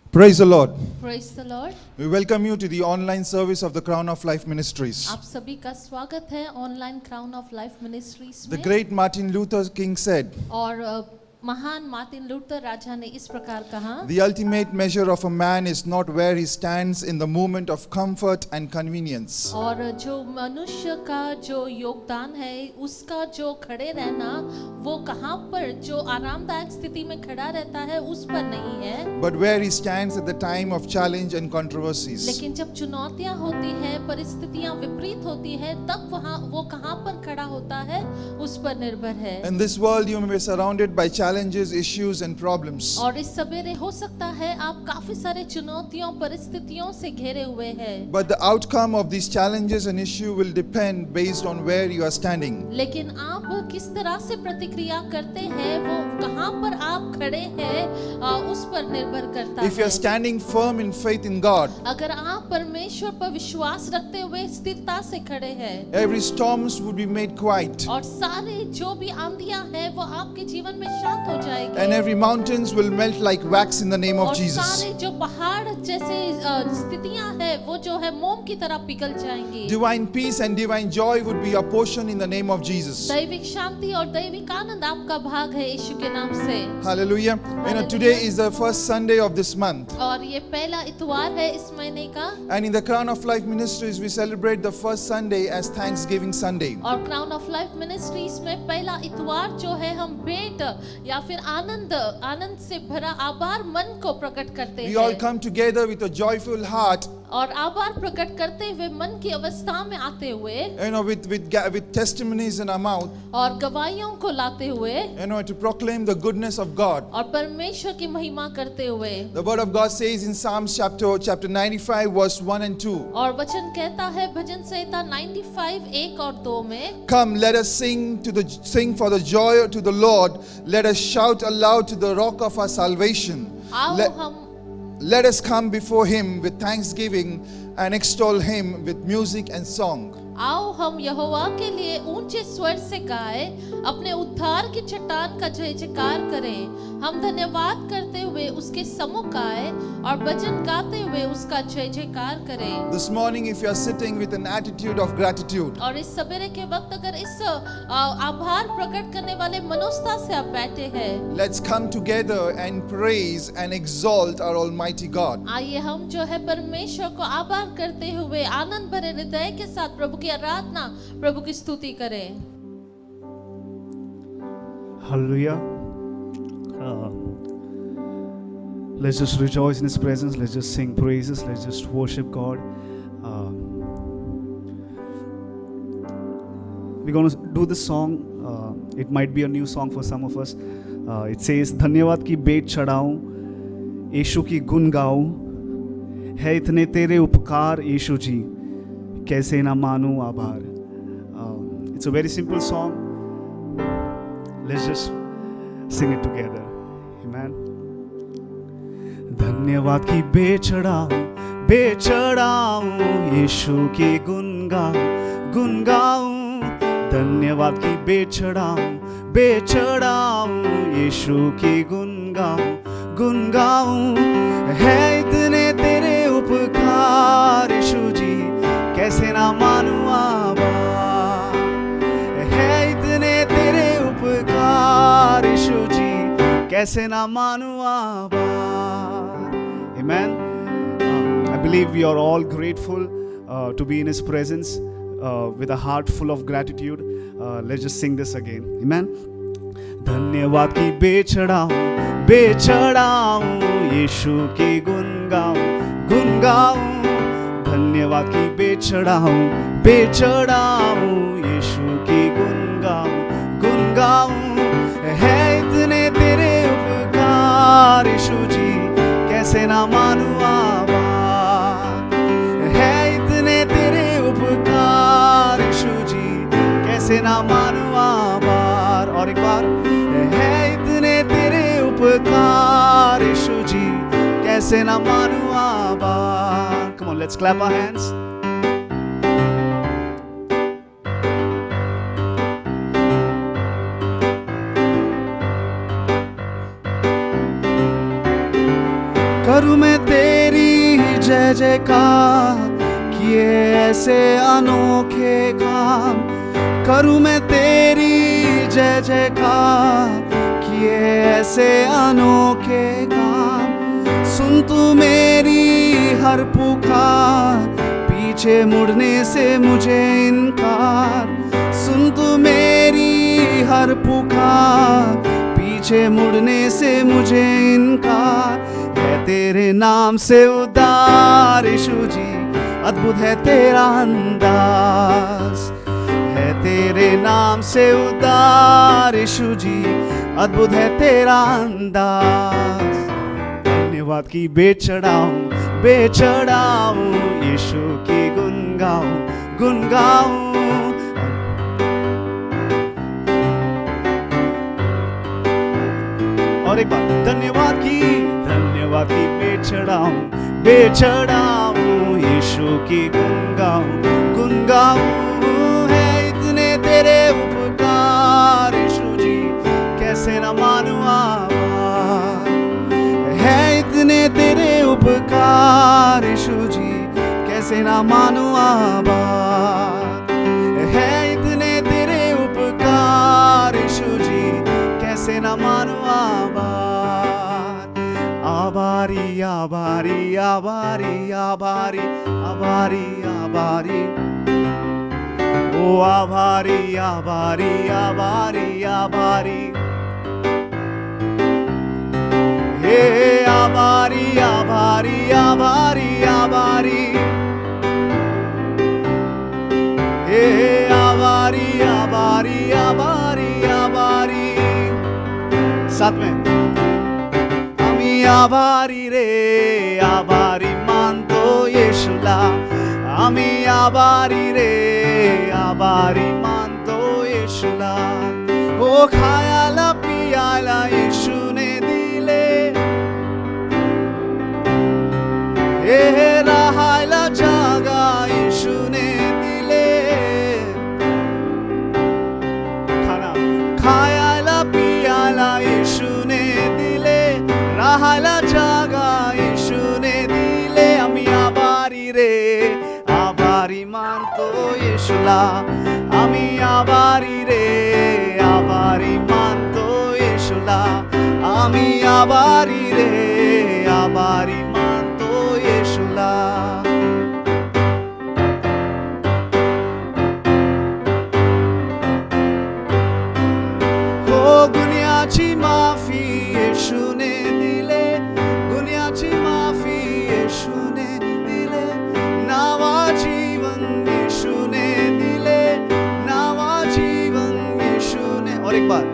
Praise the Lord. Praise the Lord. We welcome you to the online service of the Crown of Life Ministries. आप सभी का स्वागत है online crown of life ministries The में। great Martin Luther King said, और महान Martin Luther राजा ने इस प्रकार कहा, the ultimate measure of a man is not where he stands in the moment of comfort and convenience, और जो मनुष्य का जो योगदान है उसका जो खड़े रहना वो कहाँ पर जो आरामदायक स्थिति में खड़ा रहता है उस पर नहीं है, but where he stands at the time of challenge and controversies. लेकिन जब चुनौतियाँ होती है, परिस्थितियाँ विपरीत होती है, तब वहाँ वो कहाँ पर खड़ा होता है उस पर निर्भर है। In this world you may be surrounded by challenges, issues and problems. और इस सवेरे हो सकता है आप काफी सारे चुनौतियों परिस्थितियों से घिरे हुए हैं, But the outcome of these challenges and issue will depend based on where you are standing. लेकिन आप किस तरह से प्रतिक्रिया करते हैं, वो कहाँ पर आप खड़े हैं उस पर निर्भर करता If you are है। standing firm in faith in God, अगर आप परमेश्वर पर विश्वास रखते हुए स्थिरता से खड़े हैं, every storms would be made quiet. और सारे जो भी आंधियां हैं वो आपके जीवन में शांत हो जाएगी, And every mountains will melt like wax in the name of और Jesus. सारे जो पहाड़ जैसे स्थितियां हैं वो जो है मोम की तरह पिघल जाएंगी। Divine peace and divine joy would be your portion in the name of Jesus. दैविक शांति और दैविक आनंद आपका भाग है यीशु के नाम से। Hallelujah. You know, today is the first Sunday of this month. और ये पहला इतवार है इस महीने का, And in the Crown of Life Ministries, we celebrate the first Sunday as Thanksgiving Sunday. और क्राउन ऑफ लाइफ मिनिस्ट्रीज में पहला इतवार जो है हम भेंट या फिर आनंद से भरा आभार मन को प्रकट करते We all हैं, come together with a joyful heart, और आभार प्रकट करते हुए मन की अवस्था में आते हुए, you know, with testimonies in our mouth, और गवाहियों को लाते हुए, you know, to proclaim the goodness of God. और परमेश्वर की महिमा करते हुए। The word of God says in Psalms chapter 95 verse 1 and 2. और वचन कहता है भजन संहिता 95 1 और 2 में, Come, let us sing for the joy to the Lord. Let us shout aloud to the rock of our salvation. Let us come before him with thanksgiving and extol him with music and song. आओ हम यहोवा के लिए ऊंचे स्वर से गाए, अपने उद्धार की चट्टान का जय जयकार करें। हम धन्यवाद करते हुए उसके सम्मुख आए और भजन गाते हुए उसका जय जयकार करें। This morning, if you are sitting with an attitude of gratitude, और इस सवेरे के वक्त अगर इस आभार प्रकट करने वाले मनोस्था से आप बैठे हैं, let's come together and praise and exalt our Almighty God. आइए हम जो है परमेश्वर को आभार करते हुए आनंद भरे हृदय के साथ प्रभु की आराधना, प्रभु की स्तुति करें। Hallelujah. Let's just rejoice in His presence. Let's just sing praises. Let's just worship God. We're going to do this song. It might be a new song for some of us. It says, धन्यवाद की बेट चढ़ाऊं, यीशु की गुण गाऊं, है इतने तेरे उपकार यीशु जी, कैसे ना मानूं आभार. It's a very simple song. Let's just sing it together. Amen. धन्यवाद की बेचढ़ाऊं यीशु की गुण गाऊं. धन्यवाद की बेचढ़ाऊं यीशु की गुण गाऊं. है इतने तेरे उपकार यीशु जी, कैसे ना मानूं आभार. है इतने तेरे उपकार यीशु जी, कैसे ना मानूं आभार. Amen. I believe we are all grateful to be in His presence with a heart full of gratitude. Let's just sing this again. Amen. धन्यवाद की बेचढ़ाऊं यीशु की गुण गाऊं. धन्यवाद की बेचढ़ाऊं यीशु की गुण गाऊं. है इतने तेरे उपकार यीशु जी, कैसे ना मानूं आभार. है इतने तेरे उपकार यीशु जी, कैसे ना मानूं आभार. और एक बार, है इतने तेरे उपकार यीशु जी, कैसे ना मानूं आभार. Come on, let's clap our hands. करूँ मैं तेरी जय जयकार, किए ऐसे अनोखे काम। करूँ मैं तेरी जय जयकार, किए ऐसे अनोखे काम। सुन तू मेरी हर पुकार, पीछे मुड़ने से मुझे इनकार। सुन तू मेरी हर पुकार, पीछे मुड़ने से मुझे इनकार। है तेरे नाम से उद्धार यीशु जी, अद्भुत है तेरा अंदाज। है तेरे नाम से उद्धार यीशु जी, अद्भुत है तेरा अंदाज। धन्यवाद की बेचढ़ाऊं यीशु की गुन गाऊं। और एक बार धन्यवाद की बेचढ़ाऊं यीशु की गुन गाऊं। है इतने तेरे उपकार यीशु जी, कैसे न मानूं आभार। है इतने तेरे उपकार यीशु जी, कैसे न मानूं आभार। है इतने तेरे उपकार यीशु जी, कैसे न मानूं आभार। आभारी आभारी आभारी आभारी आभारी आभारी, ओ आभारी आभारी आभारी आभारी। हे आभारी आभारी आभारी आभारी, हे आभारी आभारी आभारी आभारी। साथ में आभारी रे आभारी मानतो येशूला। आम्ही आभारी रे आभारी मानतो येशूला। ओ खायला पियाला येशूने दिले, हे राहायला जागा येशूने दिले। खायला पियाला येशूने दिले, राहायला जागा येशूने दिले। आम्ही आभारी रे आभारी मानतो येशूला। आम्ही आभारी रे आभारी मानतो येशूला। आम्ही आभारी रे आभारी मानतो येशूला। हो गुन्ह्याची माफी येशूने दिले, गुन्ह्याची माफी येशूने दिले। नावा जीवन येशूने दिले, नावा जीवन येशूने। और एक बार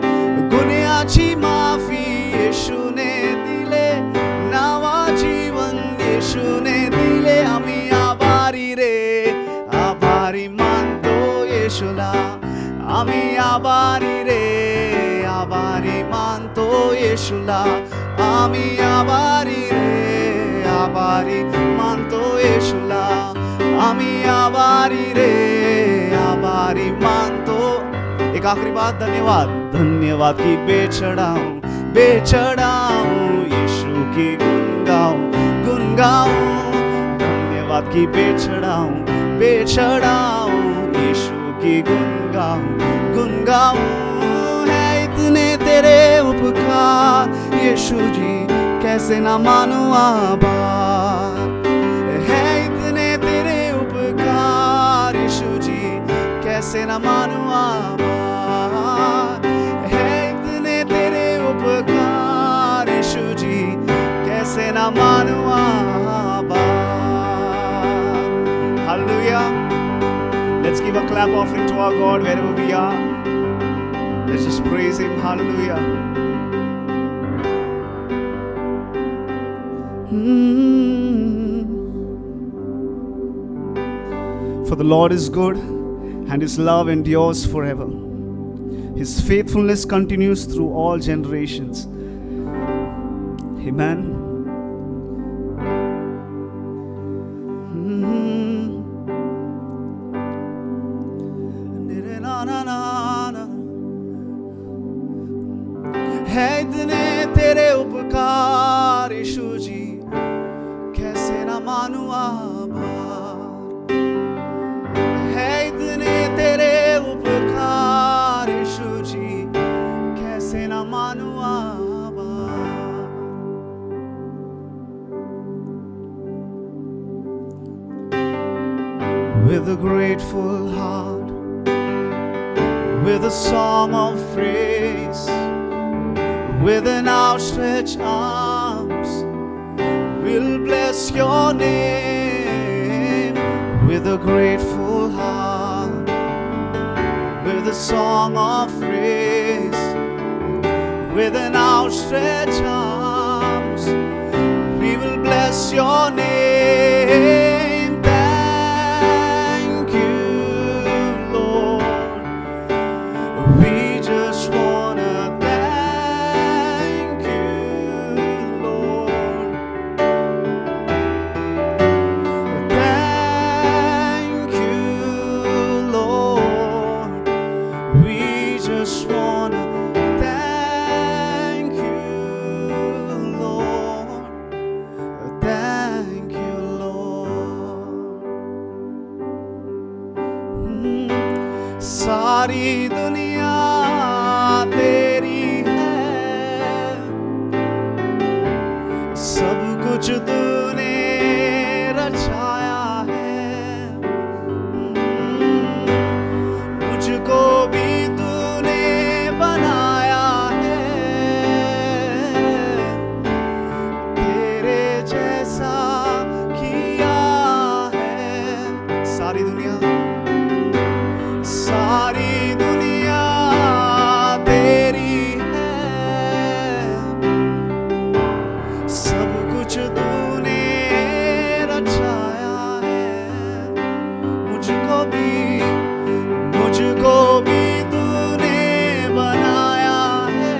गुन्ह्याची माफी येशूने दिले, नावा जीवन येशूने दिले। आम्ही आभारी रे आभारी मानतो येशूला। आम्ही आभारी रे आभारी मानतो येशूला। आम्ही आभारी रे आभारी मानतो येशूला। आम्ही आभारी रे आभारी मानतो। एक आखिरी बात, धन्यवाद की बेचढ़ाऊं यीशु की गुन गाऊं। धन्यवाद की बेचढ़ाऊं यीशु की गुन गाऊं। है इतने तेरे उपकार यीशु जी, कैसे ना मानूं आभार। है इतने तेरे उपकार यीशु जी, कैसे ना मानूं आभार। है इतने तेरे उपकार यीशु जी, कैसे ना मानूं आभार। Hallelujah. Let's give a clap offering to our God wherever we are. Let's just praise Him. Hallelujah. For the Lord is good, and His love endures forever. His faithfulness continues through all generations. Amen. है इतने तेरे उपकार यीशु जी, with a grateful heart, with a song of praise, with an outstretched arms, we'll bless your name. With a grateful heart, with a song of praise, with an outstretched arms, we will bless your name. Thank you, Lord. We just wanna thank you, Lord. Thank you, Lord. We just wanna thank you, Lord. Thank you, Lord. सारी दुनिया तेरी है, सब कुछ तूने रचाया है, मुझको भी तूने बनाया है, तेरे जैसा किया है। सारी दुनिया तेरी है, सब कुछ तूने रचाया है, मुझको भी तूने बनाया है,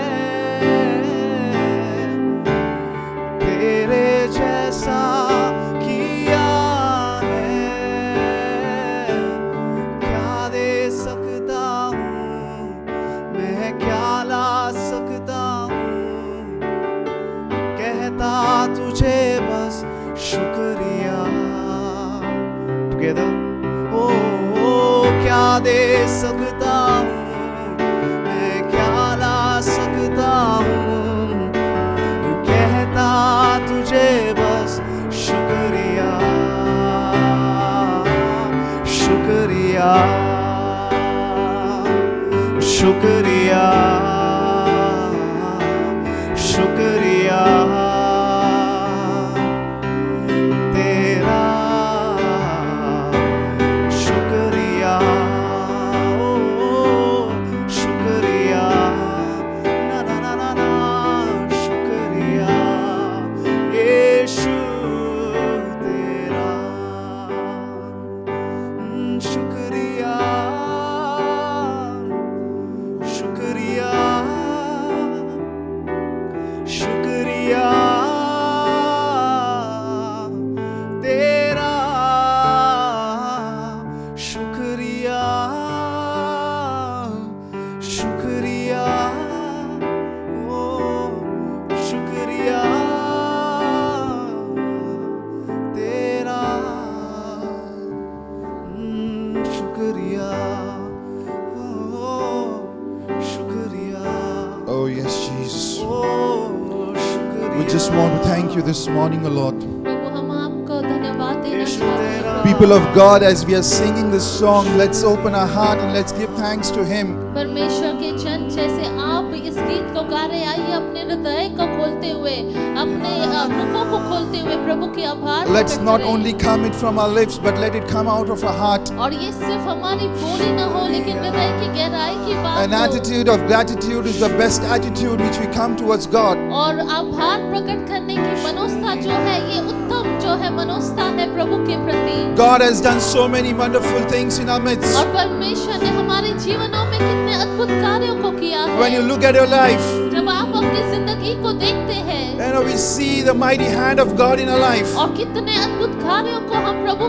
तेरे जैसा किया है। क्या दे सकता हूँ मैं, क्या ला सकता हूँ, कहता तुझे बस शुक्रिया। टुगेदर ओ क्या दे सकता हूँ मैं, क्या ला सकता हूँ, कहता तुझे बस शुक्रिया, शुक्रिया, शुक्रिया, शुक्रिया तेरा, शुक्रिया, ओ शुक्रिया, ना ना ना ना ना, शुक्रिया यीशु तेरा, शुक्रिया, शुक्रिया, शुक्रिया तेरा, शुक्रिया, शुक्रिया, ओ शुक्रिया तेरा, शुक्रिया, ओ शुक्रिया, Oh, yes, Jesus. ओ शुक्रिया। We just want to thank you this morning, O Lord. प्रभु हम आपको धन्यवाद देना यीशु चाहते हैं। तेरा, People of God, as we are singing this song, let's open our heart and let's give thanks to Him. परमेश्वर के जन जैसे आप इस गीत को गा रहे, आइए अपने हृदय को खोलते हुए, अपने मुखों को खोलते हुए प्रभु के आभार Let's प्रकट not करें। only come it from our lips, but let it come out of our heart. और ये सिर्फ हमारी बोली ना हो, लेकिन हृदय की गहराई की बात An हो। attitude of gratitude is the best attitude which we come towards God. और आभार प्रकट करने की मनोस्था जो है, ये उत्तम जो है मनोस्था है प्रभु के प्रति। God has done so many wonderful things in our midst. और परमेश्वर ने हमारे जीवनों में कितने अद्भुत कार्यों को किया है। When you look at your life, जब आप अपनी जिंदगी को देखते हैं, we see the mighty hand of God in our life. और कितने अद्भुत कार्यों को हम प्रभु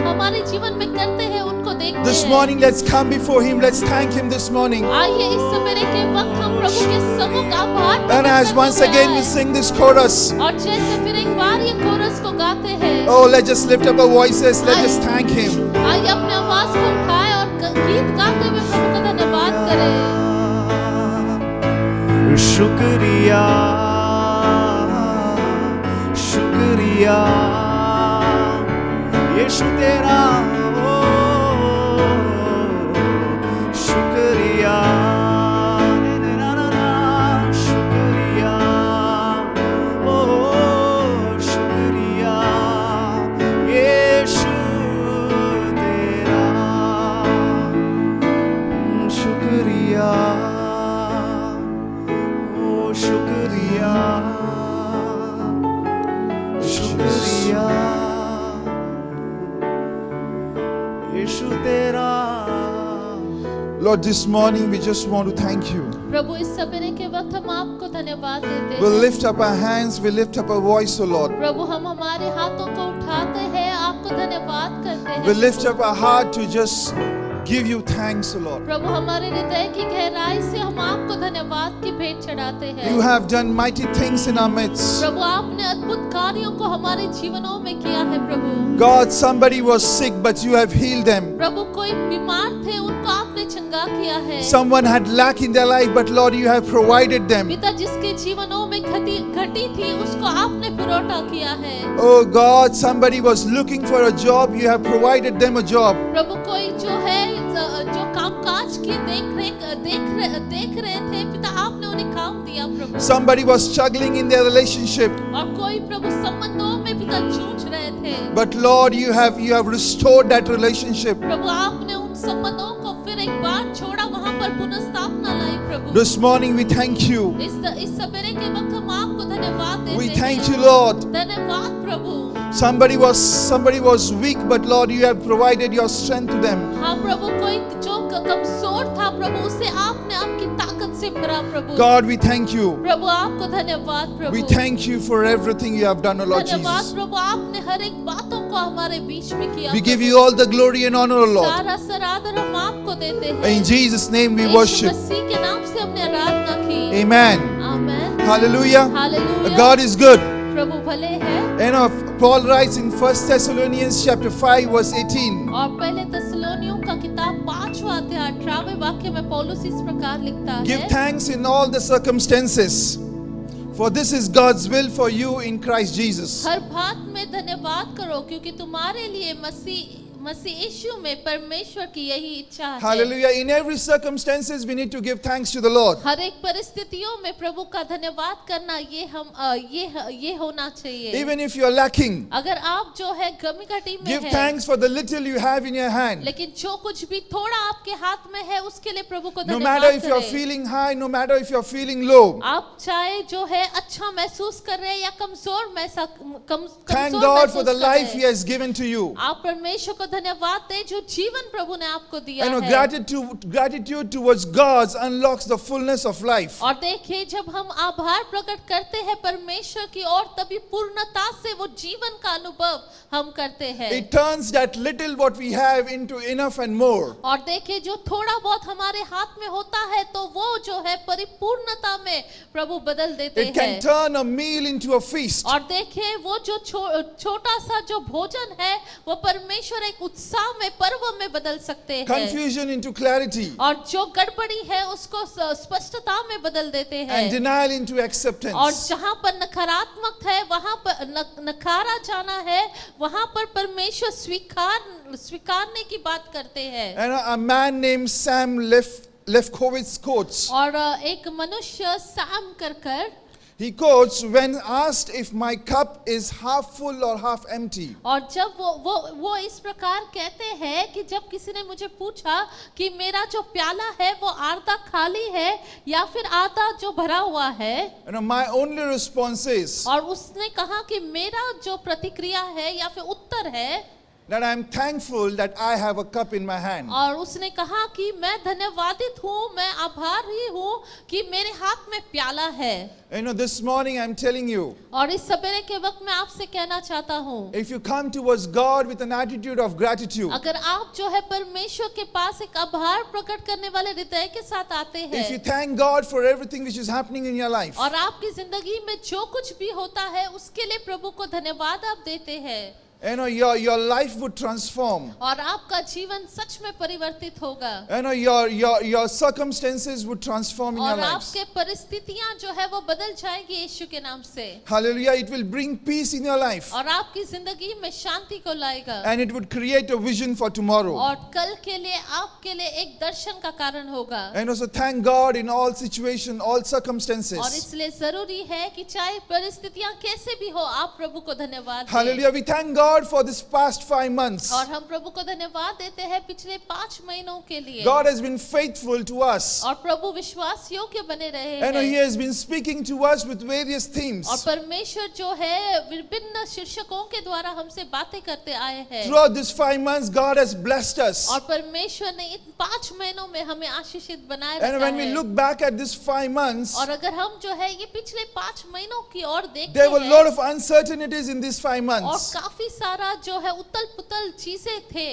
हमारे जीवन में करते हैं, उनको देखते This हैं। morning, let's come before Him. Let's thank Him this morning. आइए इस सवेरे के वक्त हम प्रभु के सम्मुख आभार And प्रकट as करने once को again we आए। sing this chorus, और जैसे फिर एक बार ये कोरस को गाते हैं, oh, let's just lift up our voices. Let's just thank Him. आइए अपने आवाज को उठाएं और गीत गाते हुए प्रभु का धन्यवाद करें। शुक्रिया, शुक्रिया यीशु तेरा, Lord, this morning we just want to thank you. प्रभु इस सवेरे के वक्त हम आपको धन्यवाद देते We'll हैं। lift up our hands, we lift up our voice, O Lord. प्रभु हम हमारे हाथों को उठाते हैं, आपको धन्यवाद करते We हैं। lift up our heart to just give you thanks, O Lord. प्रभु हमारे हृदय की गहराई से हम आपको धन्यवाद की भेंट चढ़ाते हैं। You have done mighty things in our midst. प्रभु आपने अद्भुत कार्यों को हमारे जीवनों में किया है प्रभु। God, somebody was sick, but you have healed them. प्रभु कोई बीमार थे, उनको आपने चंगा किया है। Someone had lack in their life, but Lord, you have provided them. पिता जिसके जीवनों में घटी थी, उसको आपने पुरोटा किया है। Oh God, somebody was looking for a job, you have provided them a job. प्रभु कोई जो है जो कामकाज की देख रहे थे, पिता आपने उन्हें काम दिया प्रभु। Somebody was struggling in their relationship, और कोई प्रभु संबंधों में पिता जूझ रहे थे, but Lord, you have restored that relationship. प्रभु आपने उन संबंधों को फिर एक बार छोड़ा, वहां पर पुनर्स्थापना लाई प्रभु। This morning we thank you. इस सवेरे के वक्त हम आपको धन्यवाद देते We हैं। thank you, Lord. धन्यवाद प्रभु। Somebody was weak, but Lord, you have provided your strength to them. हाँ प्रभु, कोई जो कमजोर था प्रभु, उसे आपने आपकी ताकत से भरा प्रभु। God, we thank you. प्रभु आपको धन्यवाद प्रभु। We thank you for everything you have done, O Lord धन्यवाद Jesus. प्रभु, आपने हर एक बातों को हमारे बीच में किया। We give you all the glory and honor, O Lord. सारा सरादर हम आपको देते हैं। In Jesus' name we Yeshu worship. मसीह के नाम से हमने आराधना की। Amen. Amen. Hallelujah. Hallelujah. God is good. प्रभु भले हैं। You know, Paul writes in 1 Thessalonians chapter 5 verse 18. और पहले थिस्सलुनीयों का किताब 5वां अध्याय 18वें वाक्य में पौलुस इस प्रकार लिखता है। Give thanks in all the circumstances, for this is God's will for you in Christ Jesus. हर बात में धन्यवाद करो, क्योंकि तुम्हारे लिए मसीह यीशु में परमेश्वर की यही इच्छा है। Hallelujah. In every circumstances we need to give thanks to the Lord. हर एक परिस्थितियों में प्रभु का धन्यवाद करना ये होना चाहिए। Even if you are lacking, अगर आप जो है कमी घटी में give है, thanks for the little you have in your hand. लेकिन जो कुछ भी थोड़ा आपके हाथ में है, उसके लिए प्रभु को No धन्यवाद matter if you are करें। feeling high, no matter if you are feeling low. आप चाहे जो है अच्छा महसूस कर रहे हैं या कमजोर Thank God for the life He has given to you. आप परमेश्वर को धन्यवाद दें जो जीवन प्रभु ने आपको दिया You know, है। gratitude towards God unlocks the fullness of life. और देखिए, जब हम आभार प्रकट करते हैं परमेश्वर की ओर, तभी पूर्णता से वो जीवन का अनुभव हम करते हैं। It turns that little what we have into enough and more. और देखिए, जो थोड़ा बहुत हमारे हाथ में होता है, तो वो जो है परिपूर्णता में प्रभु बदल देते It can हैं। turn a meal into a feast. और देखिए, वो जो छोटा सा जो भोजन है, वो परमेश्वर एक उत्साह में, पर्व में बदल सकते हैं। Confusion into clarity. और जो गड़बड़ी है उसको स्पष्टता में बदल देते हैं। And denial into और acceptance. जहाँ पर नकारात्मक है, वहाँ पर नकारा जाना है, वहाँ पर परमेश्वर स्वीकारने की बात करते हैं। And a man named Sam Lefkowitz quotes. और एक मनुष्य सैम कर He quotes, when asked if my cup is half full or half empty. और जब वो इस प्रकार कहते हैं कि जब किसी ने मुझे पूछा कि मेरा जो प्याला है वो आधा खाली है या फिर आधा जो भरा हुआ है, You know, my only response is और उसने कहा कि मेरा जो प्रतिक्रिया है या फिर उत्तर है that I am thankful that I have a cup in my hand. और उसने कहा कि मैं धन्यवादित हूँ, मैं आभारी हूँ कि मेरे हाथ में प्याला है। You know, this morning I'm telling you, और इस सवेरे के वक्त मैं आपसे कहना चाहता हूँ, if you come towards God with an attitude of gratitude, अगर आप जो है परमेश्वर के पास एक आभार प्रकट करने वाले हृदय के साथ आते if you हैं, thank God for everything which is happening in your life, और आपकी जिंदगी में जो कुछ भी होता है उसके लिए प्रभु को धन्यवाद आप देते हैं, you know, your life would transform. और आपका जीवन सच में परिवर्तित होगा, You know, your circumstances would transform in your और lives. आपके परिस्थितियां जो है वो बदल जाएंगी यीशु के नाम से, Hallelujah. It will bring peace in your life. और आपकी जिंदगी में शांति को लाएगा, And it would create a vision for tomorrow. और कल के लिए आपके लिए एक दर्शन का कारण होगा। And also thank God in all situations, all और circumstances. इसलिए जरूरी है कि चाहे परिस्थितियां कैसे भी हो, आप प्रभु को धन्यवाद दें। Hallelujah. We thank God God for this past 5 months. और हम प्रभु को धन्यवाद देते हैं पिछले 5 महीनों के लिए। God has been faithful to us. और प्रभु विश्वास योग्य बने रहे And He हैं। has been speaking to us with various themes. और परमेश्वर जो है विभिन्न शीर्षकों के द्वारा हमसे बातें करते आए हैं। Throughout these 5 months, God has blessed us. और परमेश्वर ने इन 5 महीनों में हमें आशीषित बनाए And रखा when we है। look back at these 5 months, और अगर हम जो है ये पिछले 5 महीनों की ओर देखते there were a हैं, lot of uncertainties in these 5 और months. काफी सारा जो है उतल पुतल चीजें थे।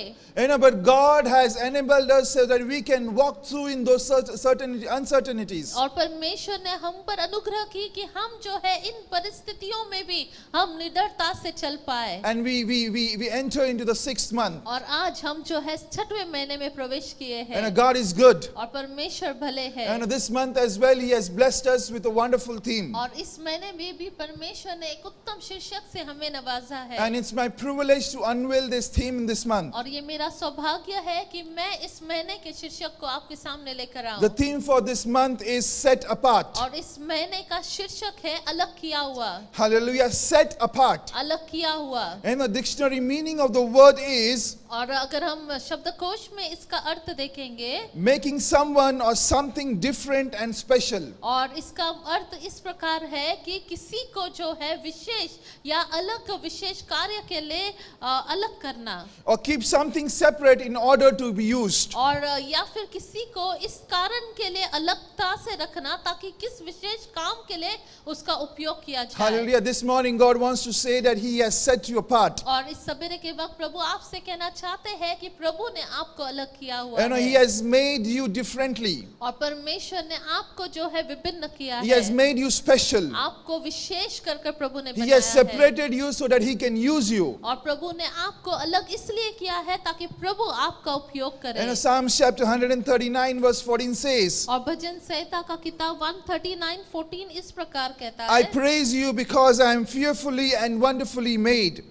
But God has enabled us so that we can walk through in those certain uncertainties. और परमेश्वर ने हम पर अनुग्रह की कि हम जो है इन परिस्थितियों में भी हम निडरता से चल पाए। And we enter into the 6th month. और आज हम जो है 6वें महीने में प्रवेश किए हैं। And God is good. और परमेश्वर भले हैं। And this month as well, He has blessed us with a wonderful theme. और इस महीने में भी परमेश्वर ने एक उत्तम शीर्षक से हमें नवाजा है। And it's my privilege to unveil this theme in this month. और ये मेरा सौभाग्य है कि मैं इस महीने के शीर्षक को आपके सामने लेकर आऊं। The theme for this month is set apart. और इस महीने का शीर्षक है अलग किया हुआ। Hallelujah, set apart. अलग किया हुआ। And the dictionary meaning of the word is और अगर हम शब्दकोश में इसका अर्थ देखेंगे, making someone or something different and special. और इसका अर्थ इस प्रकार है कि किसी को जो है विशेष या अलग विशेष कार्य के लिए अलग करना, Or keep something separate in order to be used. और या फिर किसी को इस कारण के लिए अलगता से रखना ताकि किस विशेष काम के लिए उसका उपयोग किया जाए। Hallelujah. This morning God wants to say that He has set you apart. और इस सवेरे के वक्त प्रभु आपसे कहना चाहते हैं कि प्रभु ने आपको अलग किया हुआ And He है। has made you differently. और परमेश्वर ने आपको जो है विभिन्न किया He है। has made you special. आपको विशेष कर प्रभु ने He बनाया has है। separated you so that He can use you. और प्रभु ने आपको अलग इसलिए किया है ताकि प्रभु आपका उपयोग करे। And Psalms chapter 139 verse 14 says, और भजन संहिता का किताब 139:14 इस प्रकार कहता I है। praise you because I am fearfully and wonderfully made.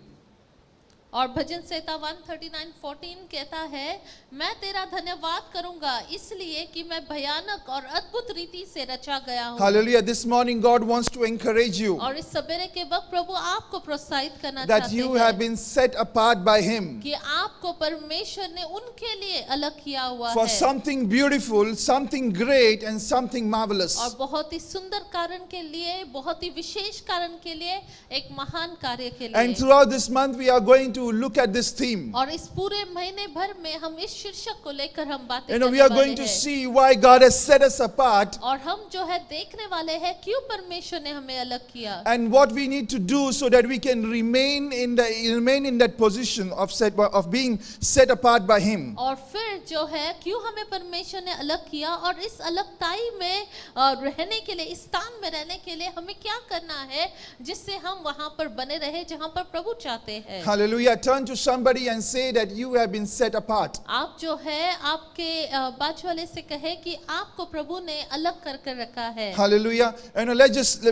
और भजन संहिता 139:14 कहता है, मैं तेरा धन्यवाद करूंगा इसलिए कि मैं भयानक और अद्भुत रीति से रचा गया हूँ। Hallelujah. This morning God wants to encourage you और इस सवेरे के वक्त प्रभु आपको प्रोत्साहित करना that चाहते you हैं have been set apart by Him कि आपको परमेश्वर ने उनके लिए अलग किया हुआ for है something beautiful, something great and something marvelous. और बहुत ही सुंदर कारण के लिए, बहुत ही विशेष कारण के लिए, एक महान कार्य के And लिए। throughout this month we are going to look at this theme. और इस पूरे महीने भर में हम इस शीर्षक को लेकर हम बातें We करने are वाले going to हैं। see why God has set us apart और हम जो है देखने वाले हैं क्यों परमेश्वर ने हमें अलग किया and what we need to do so that we can remain in that position of being set apart by Him. और फिर जो है क्यों हमें परमेश्वर ने अलग किया और इस अलगताई में रहने के लिए, इस स्थान में रहने के लिए हमें क्या करना है जिससे हम वहां पर बने रहे जहां पर प्रभु चाहते हैं। Hallelujah. Turn to somebody and say that you have been set apart. आप जो है आपके बाजू वाले से कहे कि आपको प्रभु ने अलग कर रखा है। Hallelujah. And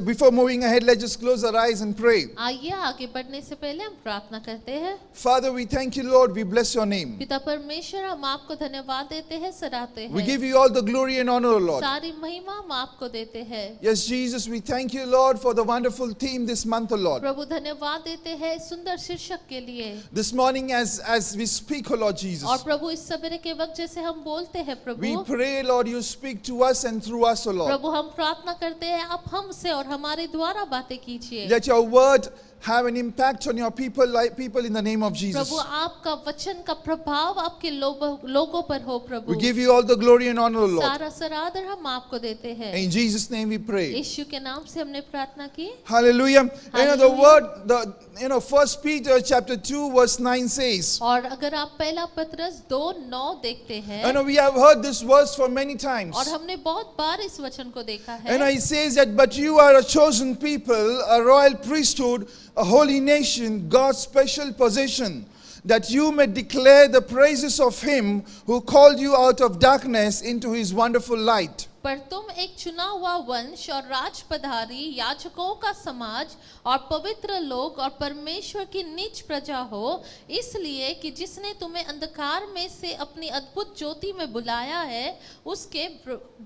before moving ahead, let's just close our eyes and pray. आइए आगे बढ़ने से पहले हम प्रार्थना करते हैं। Father, we thank you, Lord. We bless your name. पिता परमेश्वर, हम आपको धन्यवाद देते हैं, सराहते We हैं। give you all the glory and honor, Lord. सारी महिमा हम आपको देते हैं। Yes, Jesus, we thank you, Lord, for the wonderful theme this month, O Lord. प्रभु धन्यवाद देते हैं सुंदर शीर्षक के लिए। This morning, as we speak, O Lord Jesus, और प्रभु इस सवेरे के वक्त जैसे हम बोलते हैं we Prabhu, pray, Lord, you speak to us and through us, O Lord. प्रभु हम प्रार्थना करते हैं आप हमसे और हमारे द्वारा बातें कीजिए। Let your word have an impact on your people, like people in the name of Jesus. प्रभु आपका वचन का प्रभाव आपके लोगों पर हो प्रभु। We give you all the glory and honor, O Lord. सारा सरादर हम आपको देते हैं। In Jesus' name we pray. यीशु के नाम से हमने प्रार्थना की। Hallelujah. You know the Hallelujah. word, 1 Peter chapter 2 verse 9 says, और अगर आप पहला पत्रस 2:9 देखते हैं, you know, we have heard this verse for many times. और हमने बहुत बार इस वचन को देखा You know, है। he says that, but you are a chosen people, a royal priesthood, a holy nation, God's special possession, that you may declare the praises of Him who called you out of darkness into His wonderful light. पर तुम एक चुना हुआ वंश और राजपधारी, याजकों का समाज और पवित्र लोग और परमेश्वर की निज प्रजा हो, इसलिए कि जिसने तुम्हें अंधकार में से अपनी अद्भुत ज्योति में बुलाया है, उसके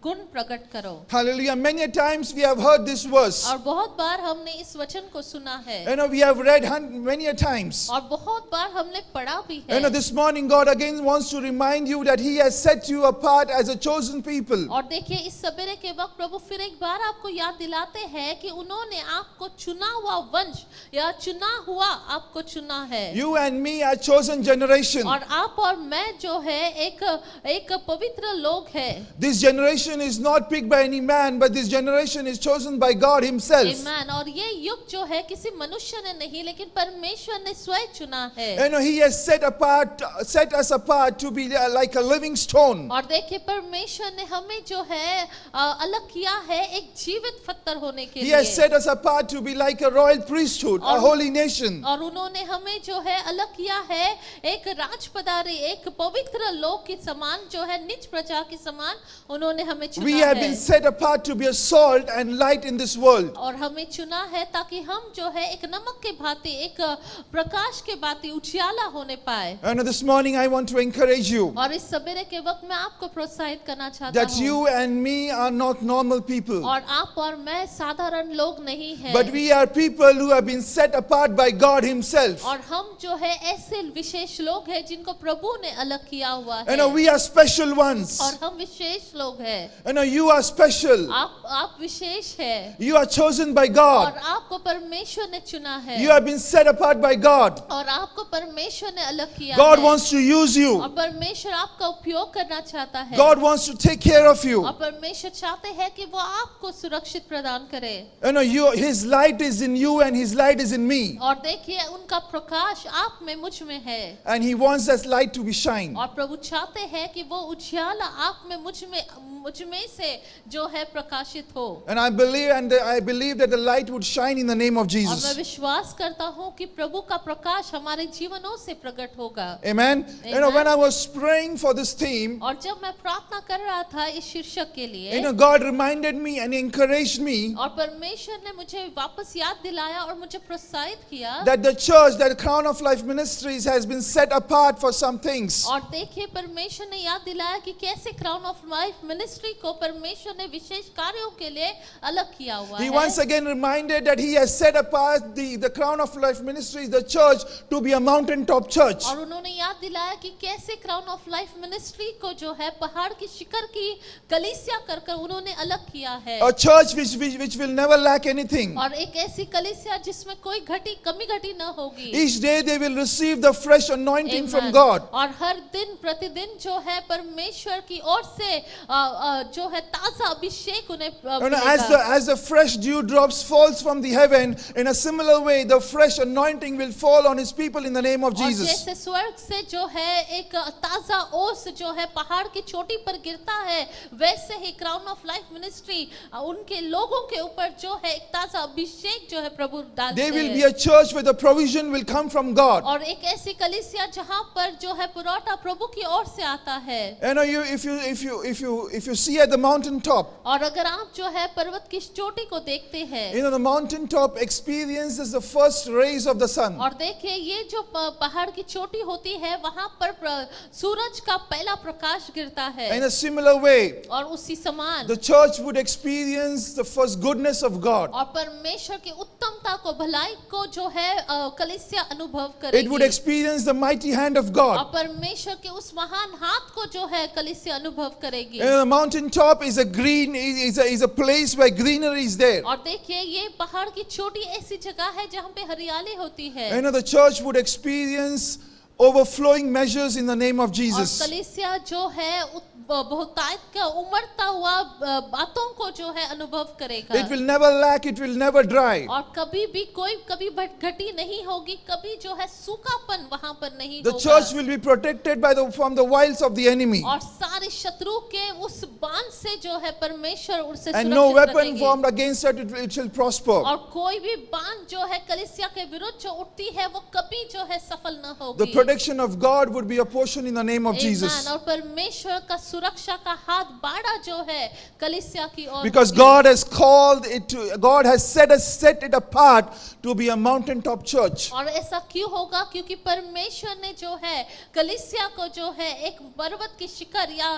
गुण प्रकट करो। Hallelujah. Many a times we have heard this verse. और बहुत बार हमने इस वचन को सुना है, You know, we have read many a times. और बहुत बार हमने पढ़ा भी You know, है। this morning God again wants to remind you that He has set you apart as a chosen people. और देखिए इस सवेरे के वक्त प्रभु फिर एक बार आपको याद दिलाते हैं कि उन्होंने आपको चुना हुआ वंश या चुना हुआ आपको चुना है। You and me are chosen generation. और आप और मैं जो है एक पवित्र लोग है। This generation is not picked by any man, but this generation is chosen by God Himself. Amen। और ये युग जो है किसी मनुष्य ने नहीं, लेकिन परमेश्वर ने स्वयं चुना है। You know, He has set us apart to be like a living stone. और देखिए परमेश्वर ने हमें जो है अलग किया है एक जीवित पत्थर होने के He has लिए। set us apart to be like a royal priesthood, a holy nation. और उन्होंने हमें जो है अलग किया है एक राजपदारी, एक पवित्र लोक के समान जो है निज प्रजा के समान उन्होंने हमें चुना We have है। been set apart to be a salt and light in this world. और हमें चुना है ताकि हम जो है एक नमक के भांति, एक प्रकाश के भांति उजियाला होने पाए। And this morning I want to encourage you और इस सवेरे के वक्त मैं आपको प्रोत्साहित करना चाहता that हूँ। you and me are not normal people, और आप और मैं साधारण लोग नहीं हैं। but we are people who have been set apart by God Himself. और हम जो है ऐसे विशेष लोग हैं जिनको प्रभु ने अलग किया हुआ है। You know, we are special ones. और हम विशेष लोग हैं। You know, you are special. आप विशेष हैं। You are chosen by और God. आपको परमेश्वर ने चुना है। You have been set apart by God. और आपको परमेश्वर ने अलग किया God है। wants to use और you. परमेश्वर आपका उपयोग करना चाहता है। God wants to take care of you. और परमेश्वर चाहते हैं कि वो आपको सुरक्षित प्रदान करे। You know, His light is in you and His light is in me. और देखिए उनका प्रकाश आप में मुझ में है। And He wants that light to be shine. और प्रभु चाहते हैं कि वो उजियाला आप में मुझ में से जो है प्रकाशित हो। And I believe that the light would shine in the name of और मैं Jesus. विश्वास करता हूँ कि प्रभु का प्रकाश हमारे जीवनों से प्रकट होगा। Amen. You know, when I was praying for this theme, और जब मैं प्रार्थना कर रहा था इस शीर्षक के लिए, you know, God reminded me and encouraged me और परमेश्वर ने मुझे वापस याद दिलाया और मुझे प्रोत्साहित किया that the church, that Crown of Life Ministries has been set apart for some things. और देखिए परमेश्वर ने याद दिलाया कि कैसे क्राउन ऑफ लाइफ मिनिस्ट्री को परमेश्वर ने विशेष कार्यों के लिए अलग किया हुआ He है। once again reminded that He has set apart the Crown of Life Ministries, the church, to be a mountaintop church. और उन्होंने याद दिलाया कि कैसे क्राउन ऑफ लाइफ मिनिस्ट्री को जो है पहाड़ की शिखर की कलीसिया कर उन्होंने अलग किया है। A church which will never lack anything. और एक ऐसी कलीसिया जिसमें कोई कमी घटी न होगी। Each day they will receive the fresh anointing from Amen। God. और हर दिन प्रतिदिन जो है परमेश्वर की ओर से जो है ताजा अभिषेक उन्हें You know, मिलेगा। as the fresh dew drops falls from the heaven, in a similar way, the fresh anointing will fall on His people in the name of और Jesus. जैसे स्वर्ग से जो है एक ताजा ओस जो है पहाड़ की चोटी पर गिरता है, वैसे ही क्राउन ऑफ लाइफ मिनिस्ट्री उनके लोगों के ऊपर जो है एक ताजा अभिषेक जो है प्रभु डालते They will हैं। be a church where the provision will come from God. और एक ऐसी कलीसिया जहां पर जो है पुरौठा प्रभु की ओर से आता है। You know, if you see at the mountain top, और अगर आप जो है पर्वत की चोटी को देखते हैं, you know, the mountain top experiences the first rays of the sun. और देखिए ये जो पहाड़ की चोटी होती है वहां पर सूरज का पहला प्रकाश गिरता है। In a similar way, और उसी समान the church would experience the first goodness of God. और परमेश्वर की उत्तमता को, भलाई को जो है कलीसिया अनुभव It would करेगी। experience the mighty hand of और God. परमेश्वर के उस महान हाथ को जो है कलीसिया अनुभव करेगी। You know, the mountain top is a place where greenery is there. और देखिए ये पहाड़ की चोटी ऐसी जगह है जहाँ पे हरियाली होती है। You know, the church would experience overflowing measures in the name of और Jesus. कलीसिया जो है बहुतायत का उमड़ता हुआ बातों को जो है अनुभव करेगा। It will never lack, it will never dry. और कभी भी कभी घटी नहीं होगी, कभी जो है सूखापन वहां पर नहीं The होगा। church will be protected from the wiles of the enemy. और सारे शत्रु के उस बाण से जो है परमेश्वर उससे And no सुरक्षित weapon रखेंगे। formed against it shall prosper. और कोई भी बाण जो है कलीसिया के विरुद्ध जो उठती है वो कभी जो है सफल न The होगी। protection of God would be a portion in the name of Jesus. Amen. और परमेश्वर का सुरक्षा का हाथ बाड़ा जो है कलीसिया की ओर, Because God has called it to, God has set it apart to be a mountaintop church. और ऐसा क्यों होगा? क्योंकि परमेश्वर ने जो है कलीसिया को जो है एक पर्वत की शिखर या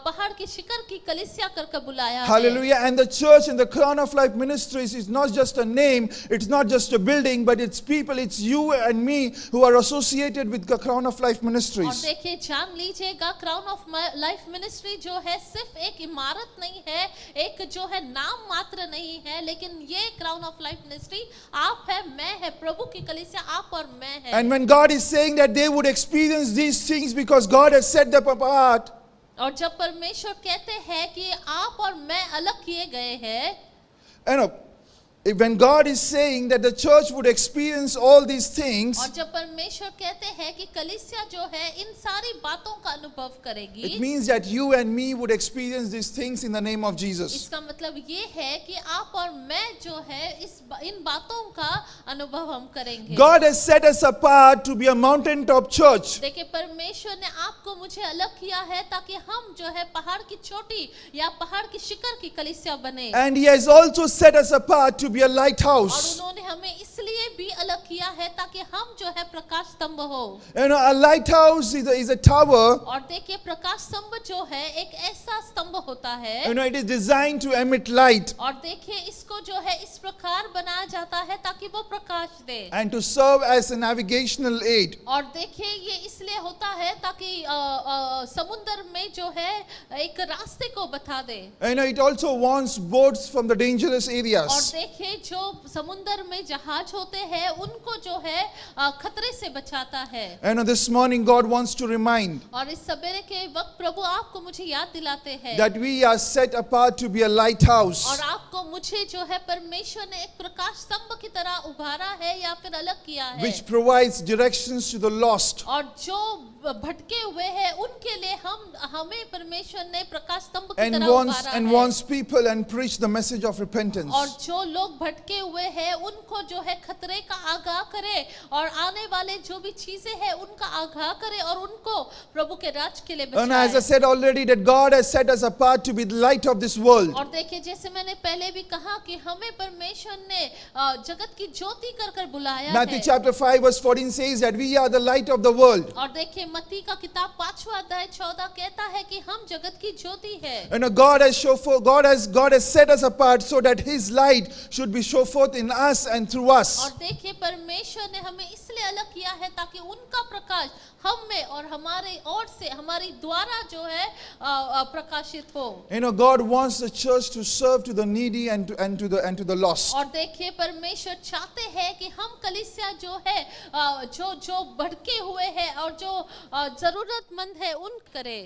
पहाड़ की शिखर की कलीसिया करके बुलाया है। Hallelujah. And the church in the Crown of Life Ministries is not just a name, it's not just a building, but it's people, it's you and me who are associated with the Crown of Life और Ministries. देखिए, जान लीजिएगा, crown of life ministry जो है सिर्फ एक इमारत नहीं है, एक जो है नाम मात्र नहीं है, लेकिन ये क्राउन ऑफ लाइफ मिनिस्ट्री आप है, मैं है, प्रभु की कलीसिया आप और मैं है। And when God is saying that they would experience these things because God has set them apart, और जब परमेश्वर कहते हैं कि आप और मैं अलग किए गए हैं, you know, when God is saying that the church would experience all these things, और जब परमेश्वर कहते हैं कि कलीसिया जो है इन सारी बातों का अनुभव करेगी, it means that you and me would experience these things in the name of Jesus. इसका मतलब ये है कि आप और मैं जो है इन बातों का अनुभव हम करेंगे। God has set us apart to be a mountaintop church. देखिए, परमेश्वर ने आपको मुझे अलग किया है ताकि हम जो है पहाड़ की चोटी या पहाड़ की शिखर की कलीसिया बने। And He has also set us apart to be a और lighthouse. उन्होंने हमें इसलिए भी अलग किया है ताकि हम जो है प्रकाश स्तंभ हो। You know, a lighthouse is a tower. और देखिए, प्रकाश स्तंभ जो है एक ऐसा स्तंभ होता है, You know, it is designed to emit light और देखिए इसको जो है इस प्रकार बनाया जाता है ताकि वो प्रकाश दे, and to serve as a navigational aid. और देखिए ये इसलिए होता है ताकि समुद्र में जो है एक रास्ते को बता दे। You know, it also warns boats from the dangerous और areas. देखिए जो समुद्र में जहाज होते हैं उनको जो है खतरे से बचाता है। You know, this morning God wants to remind और इस सवेरे के वक्त प्रभु आपको मुझे याद दिलाते हैं that we are set apart to be a lighthouse. और आपको मुझे जो है परमेश्वर ने एक प्रकाश स्तंभ की तरह उभारा है या फिर अलग किया है, Which provides directions to the lost. और जो भटके हुए हैं उनके लिए हमें परमेश्वर ने प्रकाश स्तंभ की तरह उभारा And है। wants people and preach the message of repentance. और जो लोग भटके हुए हैं उनको जो है खतरे का आगाह करे और आने वाले जो भी चीजें हैं उनका आगाह करे और उनको प्रभु के राज के लिए And as I बचाए। said already, that God has set us apart to be the light of this world. और देखिए, जैसे मैंने पहले भी कहा कि हमें परमेश्वर ने जगत की ज्योति कर कर बुलाया Matthew है। chapter 5 verse 14 says that we are the light of the world. और देखिए, मत्ती का किताब 5वां अध्याय 14 कहता है कि हम जगत की ज्योति है। And God has set us apart so that His light should be shown forth in us and through और us. देखिए, परमेश्वर ने हमें इसलिए अलग किया है ताकि उनका प्रकाश हम में और हमारे ओर से हमारी द्वारा जो है प्रकाशित हो। You know, God wants the church to serve to the needy and to the lost. और देखिए, परमेश्वर चाहते हैं कि हम कलीसिया जो है जो भटके हुए हैं और जो जरूरतमंद है उन करे।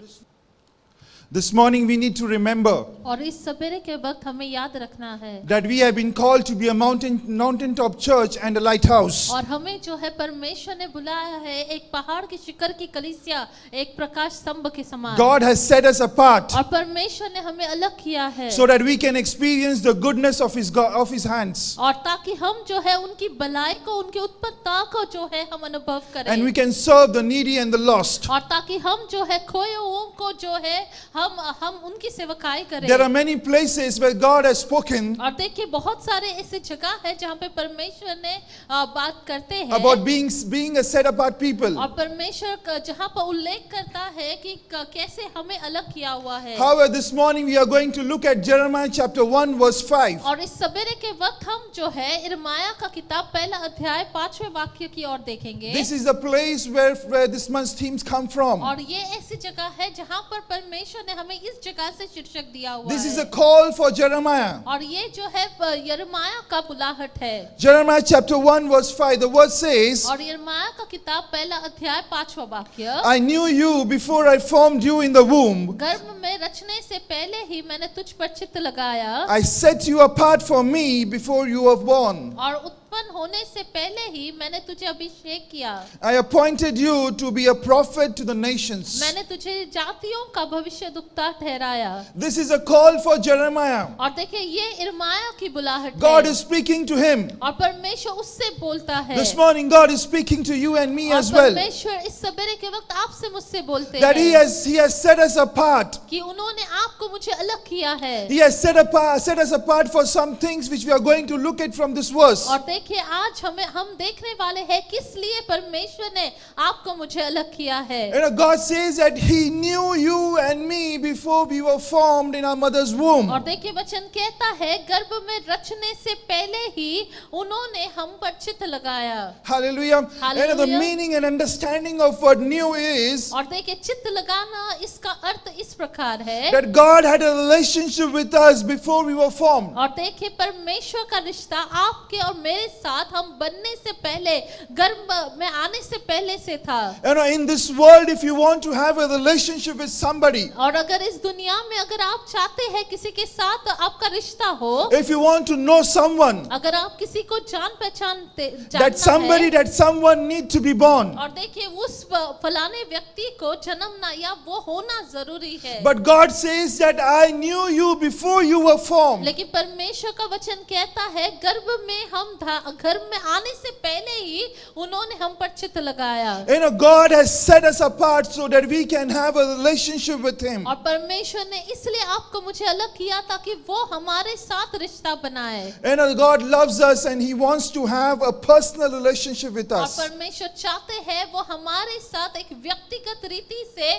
This morning we need to remember और इस सवेरे के वक्त हमें याद रखना है that we have been called to be a mountaintop church and a lighthouse. और हमें जो है परमेश्वर ने बुलाया है एक पहाड़ की शिखर की कलीसिया, एक प्रकाश स्तंभ के समान। God has set us apart और परमेश्वर ने हमें अलग किया है so that we can experience the goodness of His hands. और ताकि हम जो है उनकी भलाई को, उनकी उत्पन्नता को जो है हम अनुभव करें, And we can serve the needy and the lost. और ताकि हम जो है खोए हुओं को जो है हम उनकी सेवकाई करें। There are many places where God has spoken और देखिए, बहुत सारे ऐसे जगह है जहाँ पे परमेश्वर ने बात करते हैं about being a set apart people. और परमेश्वर जहाँ पर उल्लेख करता है कि कैसे हमें अलग किया हुआ है। However, this morning we are going to look at Jeremiah chapter 1 verse 5. और इस सवेरे के वक्त हम जो है इर्माया का किताब 1 अध्याय 5वें वाक्य की ओर देखेंगे। This is the place where this month's themes come from. और ये ऐसी जगह है जहाँ पर परमेश्वर ने हमें इस जगह से शीर्षक दिया हुआ This is है। a call for Jeremiah. और ये जो है यिर्मयाह का बुलाहट है। Jeremiah chapter 1 verse 5, the word says, और यिर्मयाह का किताब 1 अध्याय 5वां वाक्य, I knew you before I formed you in the womb. गर्भ में रचने से पहले ही मैंने तुझ पर चित्त लगाया I set you apart for me before you were born. और उत्पन्न होने से पहले ही मैंने तुझे अभिषेक किया। I appointed you to be a prophet to the nations. मैंने तुझे जातियों का भविष्यद्वक्ता ठहराया। This is a call for Jeremiah. और देखिए ये इर्माया की बुलाहट God है is speaking to him. और परमेश्वर उससे बोलता है। This morning God is speaking to you and me और as well. परमेश्वर इस सवेरे के वक्त आपसे मुझसे बोलते That हैं he has set us apart. कि उन्होंने आपको मुझे अलग किया है। He has set us apart for some things which we are going to look at from this verse. और देखिए आज हम देखने वाले हैं किस लिए परमेश्वर ने आपको मुझे अलग किया है। You know, God says that He knew you and me before we were formed in our mother's womb. और देखिए वचन कहता है गर्भ में रचने से पहले ही उन्होंने हम पर चित्त लगाया। Hallelujah. You know, the Hallelujah. meaning and understanding of what knew is और देखिए चित्त लगाना इसका अर्थ इस प्रकार है that God had a relationship with us before we were formed. और देखिए परमेश्वर का रिश्ता आपके और मेरे साथ हम बनने से पहले गर्भ में आने से पहले से था। You know, in this world, if you want to have a relationship with somebody, और अगर इस दुनिया में अगर आप चाहते हैं किसी के साथ आपका रिश्ता हो, if you want to know someone, अगर आप किसी को जान पहचानते that someone need to be born. और देखिए उस फलाने व्यक्ति को जन्मना या वो होना जरूरी है। But God says that I knew you before you were formed. लेकिन परमेश्वर का वचन कहता है गर्भ में गर्भ में आने से पहले ही उन्होंने हम पर चित्त लगाया। You know, God has set us apart so that we can have a relationship with Him. और परमेश्वर ने इसलिए आपको मुझे अलग किया ताकि वो हमारे साथ रिश्ता बनाए। You know, God loves us and He wants to have a personal relationship with और us. परमेश्वर चाहते हैं वो हमारे साथ एक व्यक्तिगत रीति से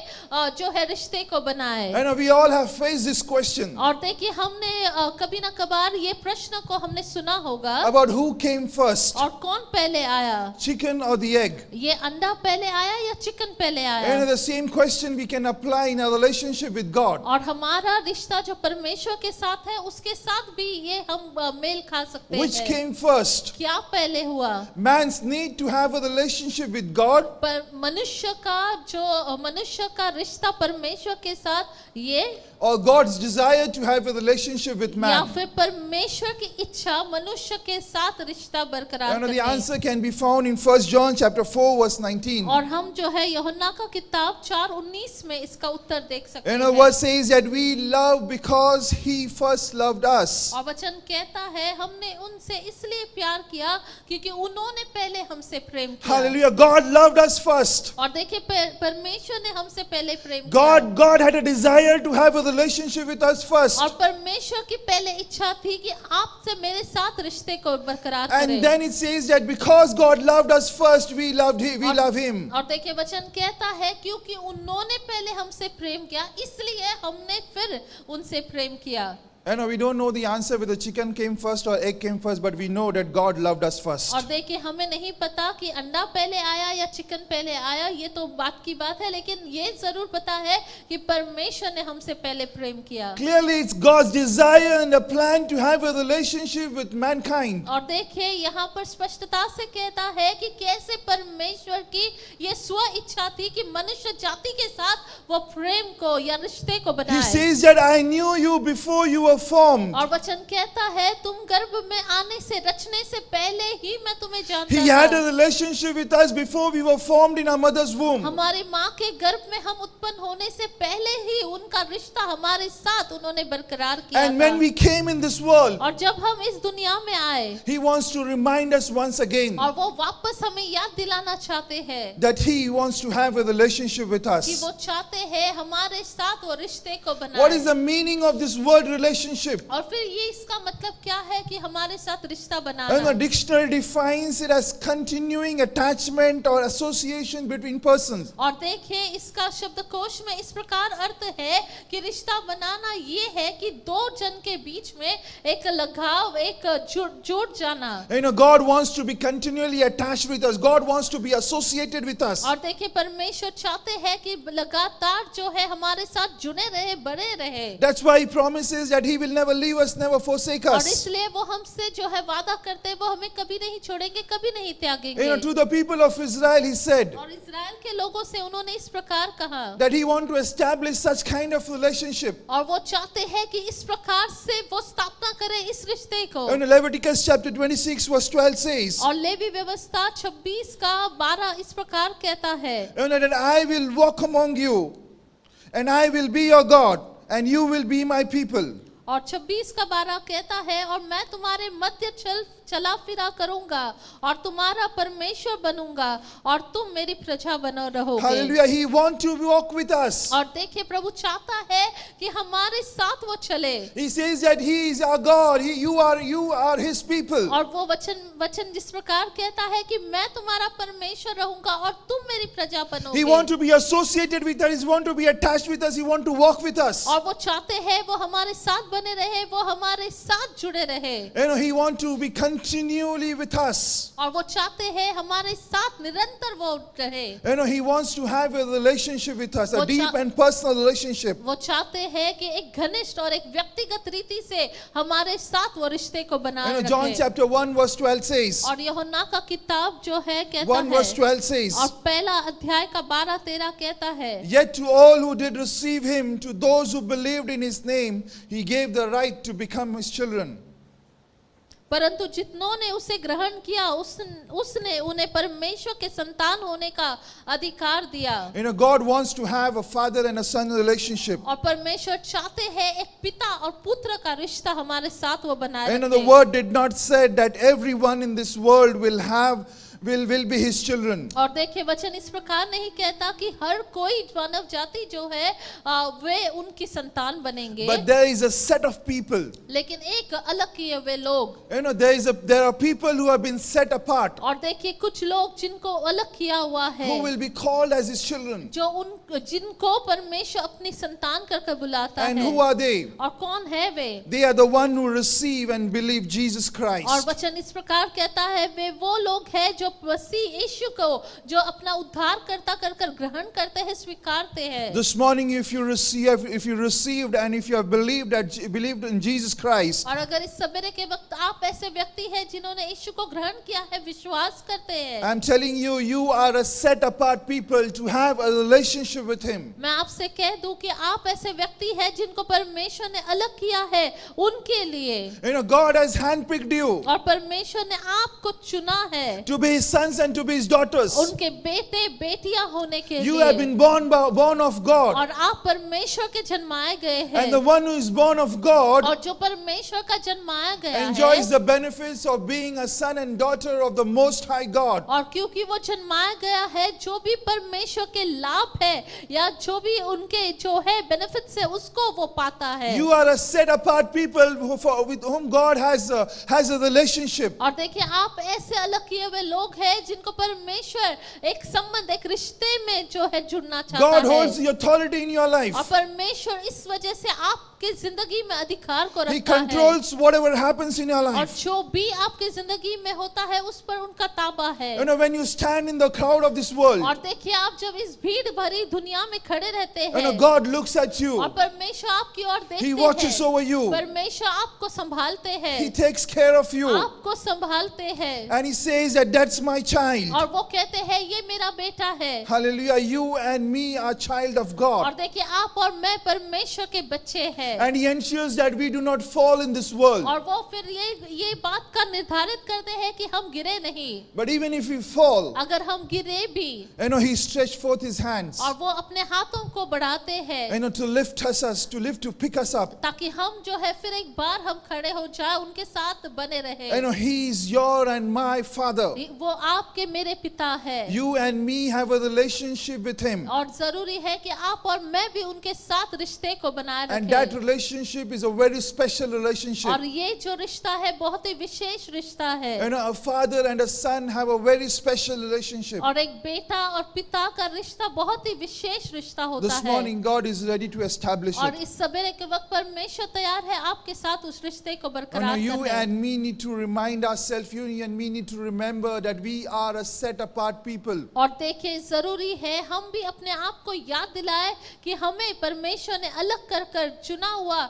जो है रिश्ते को बनाए। You know, we all have faced this question और देखिए हमने कभी ना कभार ये प्रश्न को हमने सुना होगा about who came first, और कौन पहले आया, chicken or the egg. ये अंडा पहले आया या चिकन पहले You आया। know, the same question we can apply in our relationship with God. और हमारा रिश्ता जो परमेश्वर के साथ है उसके साथ भी ये हम मेल खा सकते Which हैं। came first? क्या पहले हुआ? Man's need to have a relationship with God, पर मनुष्य का रिश्ता परमेश्वर के साथ ये or God's desire to have a relationship with या man? फिर परमेश्वर की इच्छा मनुष्य के साथ रिश्ता बरकरार You know, the करने। answer can be found in 1 John chapter 4 verse 19. और हम जो है यूहन्ना का किताब 4:19 में इसका उत्तर देख सकते You know, हैं। verse says that we love because He first loved us. और वचन कहता है हमने उनसे इसलिए प्यार किया क्योंकि उन्होंने पहले हमसे प्रेम किया। Hallelujah. God loved us first. और देखिए परमेश्वर ने हमसे पहले प्रेम किया। God had a desire to have a relationship with us first. और परमेश्वर की पहले इच्छा थी कि आपसे मेरे साथ रिश्ते को बरकरार करें। And then it says that because God loved us first, we love Him. और देखिए वचन कहता है क्योंकि उन्होंने पहले हमसे प्रेम किया इसलिए हमने फिर उनसे प्रेम किया। You know, we don't know the answer whether chicken came first or egg came first, but we know that God loved us first. और देखिए हमें नहीं पता कि अंडा पहले आया या चिकन पहले आया, ये तो बात की बात है, लेकिन ये जरूर पता है कि परमेश्वर ने हमसे पहले प्रेम किया। Clearly, it's God's desire and a plan to have a relationship with mankind. और देखिए यहाँ पर स्पष्टता से कहता है कि कैसे परमेश्वर की ये स्व इच्छा थी कि मनुष्य जाति के साथ वो प्रेम को या रिश्ते को He बनाए। says that I knew you before you were formed. और वचन कहता है तुम गर्भ में आने से रचने से पहले ही मैं तुम्हें जानता He had a था। relationship with us before we were formed in our mother's womb. हमारी माँ के गर्भ में हम उत्पन्न होने से पहले ही उनका रिश्ता हमारे साथ उन्होंने बरकरार किया And था। when we came in this world, और जब हम इस दुनिया में आए He wants to remind us once again और वो वापस हमें याद दिलाना चाहते हैं that He wants to have a relationship with कि us. वो चाहते हैं हमारे साथ वो रिश्ते को What is बनाए। the meaning of this word relationship? और फिर ये इसका मतलब क्या है कि हमारे साथ रिश्ता And the banana. dictionary defines it as continuing attachment or association between persons. और देखिए इसका शब्दकोश में इस प्रकार अर्थ है कि रिश्ता बनाना ये है कि दो जन के बीच में एक लगाव, एक जुड़ जाना। You know, God wants to be continually attached with us. God wants to be associated with us. और देखिए परमेश्वर चाहते हैं कि लगातार जो है हमारे साथ जुड़े रहे, बड़े रहे। That's why He promises that He He will never leave us, never forsake और us. इसलिए वो हमसे जो है वादा करते हैं, वो हमें कभी नहीं छोड़ेंगे, कभी नहीं त्यागेंगे। To the people of Israel, He said और इजराइल के लोगों से उन्होंने इस प्रकार कहा, that He want to establish such kind of relationship. और वो चाहते हैं कि इस प्रकार से वो स्थापना करें इस रिश्ते को। Leviticus chapter 26 verse 12 says, और लेवी व्यवस्था 26 का 12 इस प्रकार कहता है, that I will walk among you, and I will be your God, and you will be my people. और 26 का 12 कहता है, और मैं तुम्हारे मध्य चला फिरा करूंगा और तुम्हारा परमेश्वर बनूंगा और तुम मेरी प्रजा बनो रहोगे। Hallelujah. He want to walk with us. और देखिए प्रभु चाहता है कि हमारे साथ वो चले। He says that He is our God. You are His people. और वो वचन जिस प्रकार कहता है कि मैं तुम्हारा परमेश्वर रहूंगा और तुम मेरी प्रजा बनोगे। He want to be associated with us. He want to be attached with us. He want to walk with us. और वो चाहते हैं वो हमारे साथ बने रहे, वो हमारे साथ जुड़े रहे। He want to be continually with us. और वो चाहते हैं हमारे साथ निरंतर वो रहे। He wants to have a relationship with us, a वो deep and personal relationship. वो चाहते हैं कि एक घनिष्ठ और एक व्यक्तिगत रीति से हमारे साथ वो रिश्ते को बनाए रखे। John chapter 1 verse 12 says, और यूहन्ना का किताब जो है कहता 1 verse है, 12 says, और पहला अध्याय का 12-13 कहता है, yet to all who did receive Him, to those who believed in His name, He gave the right to become His children. परंतु जितनों ने उसे ग्रहण किया उसने उन्हें परमेश्वर के संतान होने का अधिकार दिया। God wants to have a father and a son relationship. और परमेश्वर चाहते हैं एक पिता और पुत्र का रिश्ता हमारे साथ वो बनाए रखे। The word did not say that everyone in this world will be His children. और देखिए वचन इस प्रकार नहीं कहता कि हर कोई मानव जाति जो है वे उनकी संतान बनेंगे। But there is a set of people. लेकिन एक अलग किए हुए लोग। there are people who have been set apart. और देखिए कुछ लोग जिनको अलग किया हुआ है, who will be called as His children. जिनको परमेश्वर अपनी संतान करके बुलाता and है। who are they? और कौन है वे? They are the one who receive and believe Jesus Christ. और वचन इस प्रकार कहता है वे वो लोग हैं जो मसीह यीशु को जो अपना उद्धार करता कर ग्रहण करते हैं, स्वीकारते हैं। This morning if you received and if you have believed in Jesus Christ, और अगर इस सवेरे के वक्त आप ऐसे व्यक्ति हैं जिन्होंने यीशु को ग्रहण किया है, विश्वास करते हैं, I'm telling you, you are a set apart people to have a relationship with Him. मैं आपसे कह दूं कि आप ऐसे व्यक्ति हैं जिनको परमेश्वर ने अलग किया है उनके लिए। God has handpicked you और परमेश्वर ने आपको चुना है to be His sons and to be His daughters. उनके बेटे बेटियां होने के You लिए। have been born of God. और आप परमेश्वर के जन्माए गए हैं। And the one who is born of God और जो परमेश्वर का जन्माया गया enjoys है, the benefits of being a son and daughter of the Most High God. और क्योंकि वो जन्माया गया है, जो भी परमेश्वर के लाभ है या जो भी उनके जो है बेनिफिट्स है उसको वो पाता है। You are a set apart people with whom God has a relationship. और देखिए आप ऐसे अलग किए हुए लोग हैं जिनको परमेश्वर एक संबंध, एक रिश्ते में जो है जुड़ना चाहता God है। holds the authority in your life. और परमेश्वर इस वजह से आपके जिंदगी में अधिकार को He रखता है। controls whatever happens in your और life. जो भी आपके जिंदगी में होता है उस पर उनका ताबा है। When you stand in the crowd of this world, और देखिए आप जब इस भीड़ भरी दुनिया में खड़े रहते हैं, God looks at you. और परमेश्वर आपकी ओर देखते He watches हैं, over you. परमेश्वर आपको संभालते हैं, He takes care of you. आपको संभालते हैं, And He says that that's my child. और वो कहते हैं ये मेरा बेटा है। Hallelujah. You and me are child of और God. देखिए आप और मैं परमेश्वर के बच्चे हैं। And He ensures that we do not fall in this world. और वो फिर ये बात का निर्धारित करते हैं कि हम गिरे नहीं। But even if we fall, अगर हम गिरे भी, He stretched forth His hands, और वो अपने हाथों को बढ़ाते हैं, to lift us, to pick us up. ताकि हम जो है फिर एक बार हम खड़े हो जाए, उनके साथ बने रहे। He is your and my Father. वो आपके मेरे पिता है। You and me have a relationship with Him. और जरूरी है कि आप और मैं भी उनके साथ रिश्ते को बनाए And that रखें। relationship is a very special relationship. और ये जो रिश्ता है बहुत ही विशेष रिश्ता है। A father and a son have a very special relationship. और एक बेटा और पिता का रिश्ता बहुत ही विशेष रिश्ता होता This है। morning God is ready to establish और it. इस सवेरे के वक्त परमेश्वर तैयार है आपके साथ उस रिश्ते को बरकरार You करने। and me need to remind ourselves, you and me need to remember that that we are a set apart people. और देखिए जरूरी है हम भी अपने आप को याद दिलाए कि हमें परमेश्वर ने अलग कर कर चुना हुआ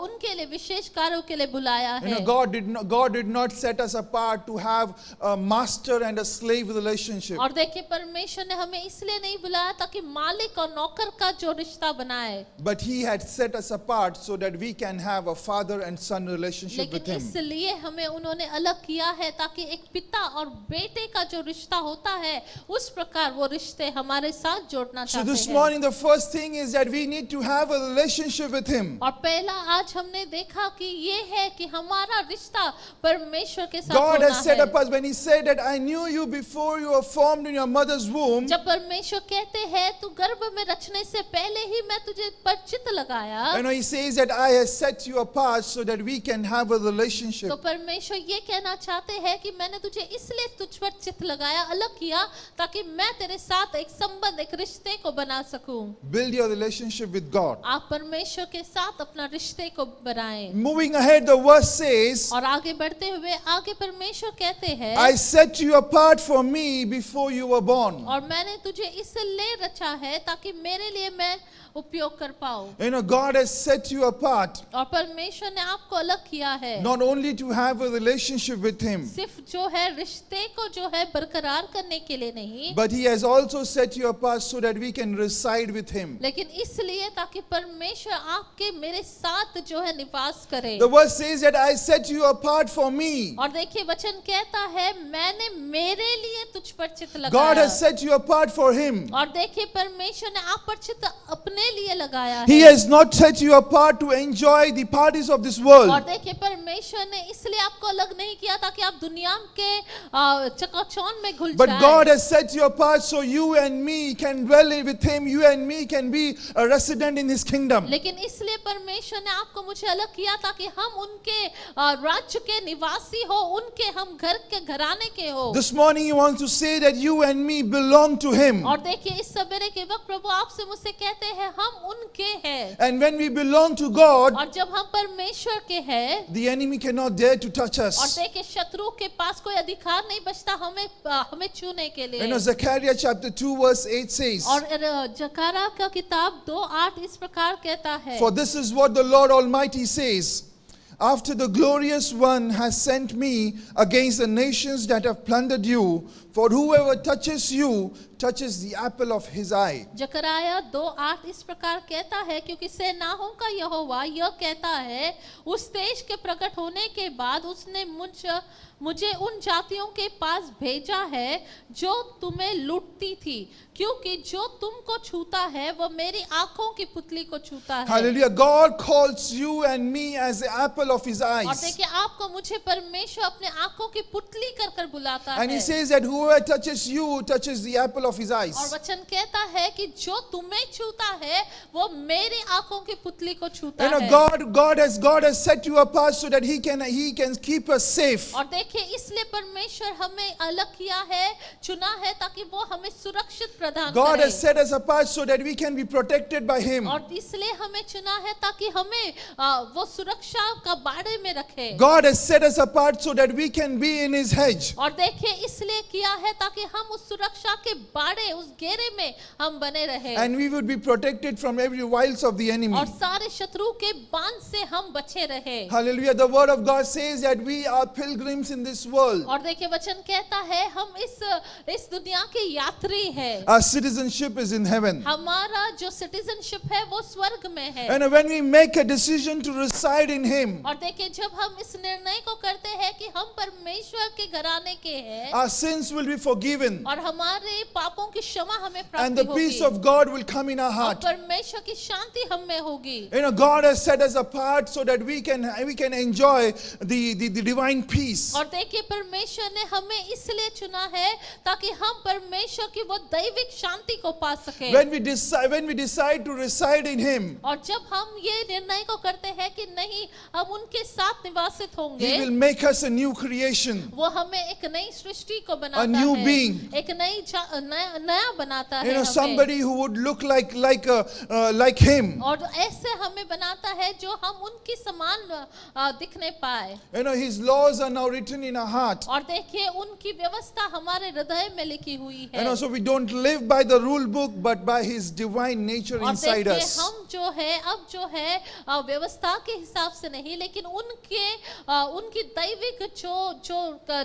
उनके लिए विशेष कार्यों के लिए बुलाया है। God did not set us apart to have a master and a slave relationship. और देखिए परमेश्वर ने हमें इसलिए नहीं बुलाया ताकि मालिक और नौकर का जो रिश्ता बनाए, But He had set us apart so that we can have a father and son relationship with लेकिन Him. इसलिए हमें उन्होंने अलग किया है ताकि एक पिता और बेटे का जो रिश्ता होता है उस प्रकार वो रिश्ते हमारे साथ जोड़ना So चाहते this हैं। morning the first thing is that we need to have a relationship with Him. और पहला आज हमने देखा कि ये है कि हमारा रिश्ता परमेश्वर के साथ God होना has set है। up us when He said that I knew you before you were formed in your mother's womb. जब परमेश्वर कहते हैं तू गर्भ में रचने से पहले ही मैं तुझे परिचित लगाया, You know, He says that I have set you apart so that we can have a relationship. तो परमेश्वर ये कहना चाहते हैं कि मैंने तुझे इसलिए तुझ पर चित्त लगाया, अलग किया ताकि मैं तेरे साथ एक संबंध, एक रिश्ते को बना सकूं। Build your relationship with God. आप परमेश्वर के साथ अपना रिश्ते को बनाएं। Moving ahead, the verse says, और आगे बढ़ते हुए आगे परमेश्वर कहते हैं, I set you apart for me before you were born. और मैंने तुझे इसलिए रचा है ताकि मेरे लिए मैं उपयोग कर पाऊं। You know, God has set you apart और परमेश्वर ने आपको अलग किया है, not only to have a relationship with Him, सिर्फ जो है रिश्ते को जो है बरकरार करने के लिए नहीं, but He has also set you apart so that we can reside with Him. लेकिन इसलिए ताकि परमेश्वर आपके मेरे साथ जो है निवास करे। The verse says that I set you apart for me. और देखिए वचन कहता है मैंने मेरे लिए तुझ पर चित्त God लगाया। has set you apart for Him. और देखिए परमेश्वर ने आप पर चित्त अपने लिए लगाया He है। has not set you apart to enjoy the parties of this world. और देखिए परमेश्वर ने इसलिए आपको अलग नहीं किया ताकि आप दुनिया के चकाचौंध में घुल But जाएं। God has set you apart so you and me can dwell with Him. You and me can be a resident in His kingdom. लेकिन इसलिए परमेश्वर ने आपको मुझे अलग किया ताकि हम उनके राज्य के निवासी हो, उनके हम घर के घराने के हो। This morning He wants to say that you and me belong to Him. और देखिए इस सवेरे के वक्त प्रभु आपसे मुझसे कहते हैं हम उनके हैं। And when we belong to God, और जब हम परमेश्वर के हैं, the enemy cannot dare to touch और us. देखिए शत्रु के पास कोई अधिकार नहीं बचता हमें छूने के You know, लिए। Zechariah chapter 2 verse 8 says, और जकरा का किताब 2:8 इस प्रकार कहता है, For this is what the Lord Almighty says, after the glorious one has sent me against the nations that have plundered you, for whoever touches you touches the apple of his eye. जकराया 2:8 इस प्रकार कहता है, क्योंकि सेनाओं का यहोवा यह कहता है, उस देश के प्रकट होने के बाद उसने मुझे उन जातियों के पास भेजा है जो तुम्हें लूटती थी, क्योंकि जो तुमको छूता है वह मेरी आंखों की पुतली को छूता है। Hallelujah. God calls you and me as the apple of his और eyes. देखिए आपको मुझे परमेश्वर अपने आंखों की पुतली कर कर बुलाता And he है। says that whoever touches you touches the apple of his और eyes. वचन कहता है कि जो तुम्हें छूता है वो मेरी आंखों की पुतली को छूता You know, है। God has set you apart so that he can keep us safe. और देखिए इसलिए परमेश्वर हमें अलग किया है, चुना है ताकि वो हमें सुरक्षित प्रदान God करे। has set us apart so that we can be protected by him. और इसलिए हमें चुना है ताकि हमें वो सुरक्षा का बाड़े में रखे। God has set us apart so that we can be in his hedge. और देखिए इसलिए किया है ताकि हम उस सुरक्षा के बाड़े, उस घेरे में हम बने रहे, And we would be protected from every wiles of the enemy. और सारे शत्रु के बांध से हम बचे रहे। Hallelujah. The word of God says that we are pilgrims in this world. और देखिए वचन कहता है हम इस दुनिया के यात्री हैं। Our citizenship is in heaven. हमारा जो सिटीजनशिप है वो स्वर्ग में है। And when we make a decision to reside in him, और देखिए जब हम इस निर्णय को करते हैं कि हम परमेश्वर के घराने के हैं, our sins will be forgiven. और हमारे पापों की क्षमा हमें And the प्राप्ति peace होगी, of God will come in our और heart. परमेश्वर की शांति हम में होगी। You know, God has set us apart so that we can enjoy the divine peace. और देखिए परमेश्वर ने हमें इसलिए चुना है ताकि हम परमेश्वर की वो दैविक शांति को पा सके। When we decide to reside in him, और जब हम ये निर्णय को करते हैं कि नहीं हम उनके साथ निवासित he होंगे, will make us a new creation. वो हमें एक नई सृष्टि को बनाता A new है, being. एक नया बनाता है You know, हमें। somebody who would look like him. और ऐसे हमें बनाता है जो हम उनकी समान दिखने पाए। You know, his laws are now written in our heart. और देखिए उनकी व्यवस्था हमारे हृदय में लिखी हुई है। You know, so we don't live by the rule book, but by his divine nature और inside देखिए us. हम जो है अब जो है व्यवस्था के हिसाब से नहीं, लेकिन उनकी दैविक जो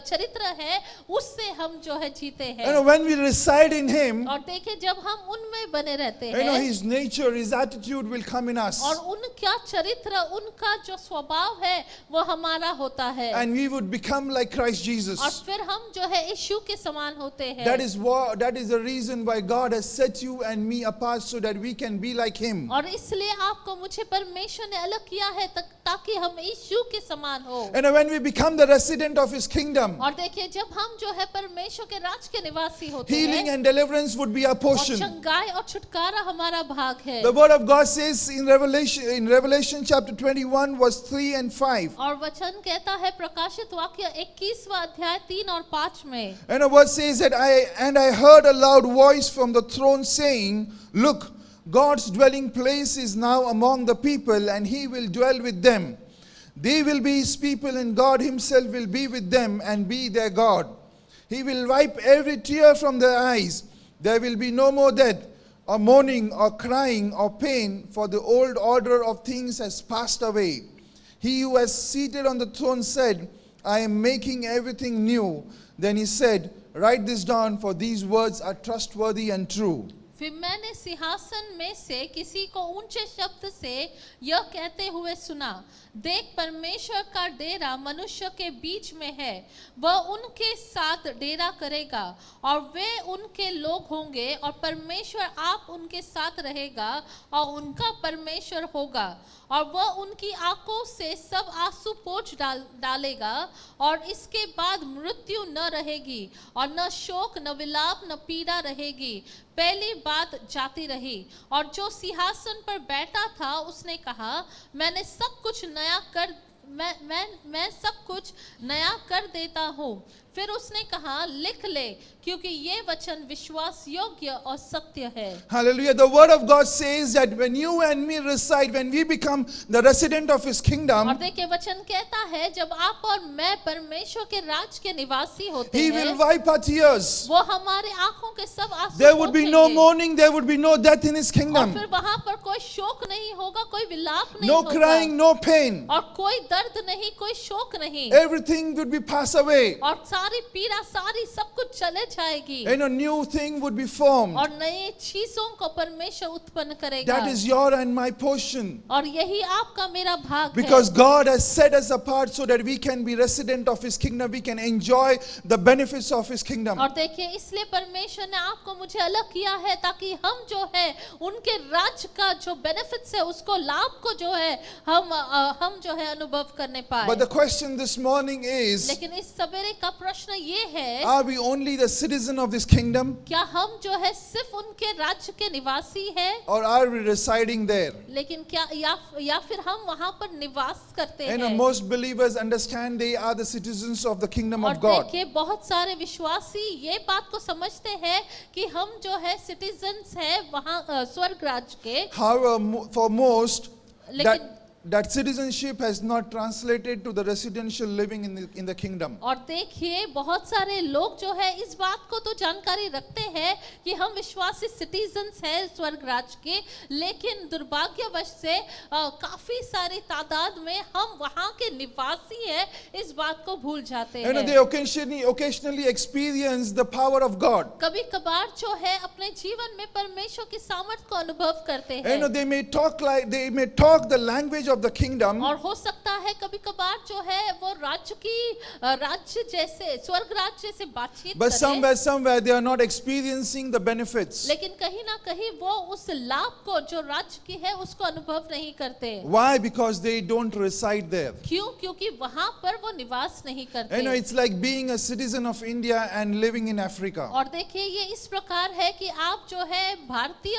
चरित्र है उससे हम जो है जीते You हैं। know, when we reside in him, और देखिए जब हम उनमें बने रहते you know, हैं his nature, his attitude will come in us. और उनका चरित्र, उनका जो स्वभाव है वो हमारा होता है, And we would become like Christ Jesus. और फिर हम जो है यीशु के समान होते हैं। That is the reason why God has set you and me apart so that we can be like him. और इसलिए आपको मुझे परमेश्वर ने अलग किया है ताकि हम यीशु के समान हो। And when we become the resident of his kingdom, और देखिए जब हम जो है परमेश्वर के राज के निवासी होते healing हैं and deliverance would be our और portion. चंगाई और छुटकारा हमारा भाग है। The word of God says in Revelation chapter 21 verse 3 and 5. और वचन कहता है प्रकाशित वाक्य 21वां अध्याय 3 और 5 में, And the word says that I heard a loud voice from the throne saying, "Look, God's dwelling place is now among the people, and he will dwell with them. They will be his people, and God himself will be with them and be their God. He will wipe every tear from their eyes. There will be no more death, or mourning, or crying, or pain, for the old order of things has passed away." He who was seated on the throne said, "I am making everything new." Then he said, "Write this down, for these words are trustworthy and true." फिर मैंने सिंहासन में से किसी को ऊंचे शब्द से यह कहते हुए सुना, देख परमेश्वर का डेरा मनुष्य के बीच में है, वह उनके साथ डेरा करेगा और वे उनके लोग होंगे और परमेश्वर आप उनके साथ रहेगा और उनका परमेश्वर होगा और वह उनकी आंखों से सब आंसू पोंछ डालेगा और इसके बाद मृत्यु न रहेगी और न शोक न विलाप न पीड़ा रहेगी, पहली बात जाती रही। और जो सिंहासन पर बैठा था उसने कहा, मैं सब कुछ नया कर देता हूँ। फिर उसने कहा, लिख ले, क्योंकि ये वचन विश्वास योग्य और सत्य है। Hallelujah. The word of God says that when you and me reside, when we become the resident of his और kingdom, देखिए वचन कहता है जब आप और मैं परमेश्वर के राज के निवासी होते he हैं, will wipe our tears. वो हमारे आंखों के सब आंसू There would be no पोंछेंगे। mourning, there would be no death in his और kingdom. फिर वहां पर कोई शोक नहीं होगा, कोई विलाप नहीं No होगा, crying, no pain. और कोई दर्द नहीं, कोई शोक नहीं, Everything would be passed away. और सारी पीड़ा सारी सब कुछ चले जाएगी And a new thing would be formed. और नई चीजों को परमेश्वर उत्पन्न करेगा। That is your and my portion. और यही आपका मेरा भाग Because है, God has set us apart so that we can be resident of his kingdom. We can enjoy the benefits of his kingdom. और देखिए इसलिए परमेश्वर ने आपको मुझे अलग किया है ताकि हम जो है उनके राज का जो बेनिफिट्स है उसको लाभ को जो है हम जो है अनुभव करने पाए। But the question this morning is, लेकिन इस सवेरे का प्रश्न ये है, are we only the citizen of this kingdom, क्या हम जो है सिर्फ उनके राज्य के निवासी हैं, or are we residing there? लेकिन क्या या फिर हम वहां पर निवास करते And हैं? most believers understand they are the citizens of the kingdom और of God. देखिए बहुत सारे विश्वासी ये बात को समझते हैं कि हम जो है सिटीजन्स हैं वहां स्वर्ग राज्य के, However, for most, लेकिन that citizenship has not translated to the residential living in the kingdom. और देखिए बहुत सारे लोग जो है इस बात को तो जानकारी रखते हैं कि हम विश्वासी सिटीजन्स हैं स्वर्ग राज्य के, लेकिन दुर्भाग्यवश से काफी सारी तादाद में हम वहां के निवासी हैं इस बात को भूल जाते You know, हैं। they occasionally experience the power of God. कभी कभार जो है अपने जीवन में परमेश्वर की सामर्थ को अनुभव करते You know, हैं they may talk the language of the kingdom, और हो सकता है कभी कभार जो है वो राज्य जैसे स्वर्ग राज्य जैसे बातचीत but करें, somewhere they are not experiencing the benefits. लेकिन कहीं ना कहीं वो उस लाभ को जो राज्य की है उसको अनुभव नहीं करते। Why? Because they don't reside there. क्यों? क्योंकि वहां पर वो निवास नहीं करते। You know, it's like being a citizen of India and living in Africa. और देखिए ये इस प्रकार है कि आप जो है भारतीय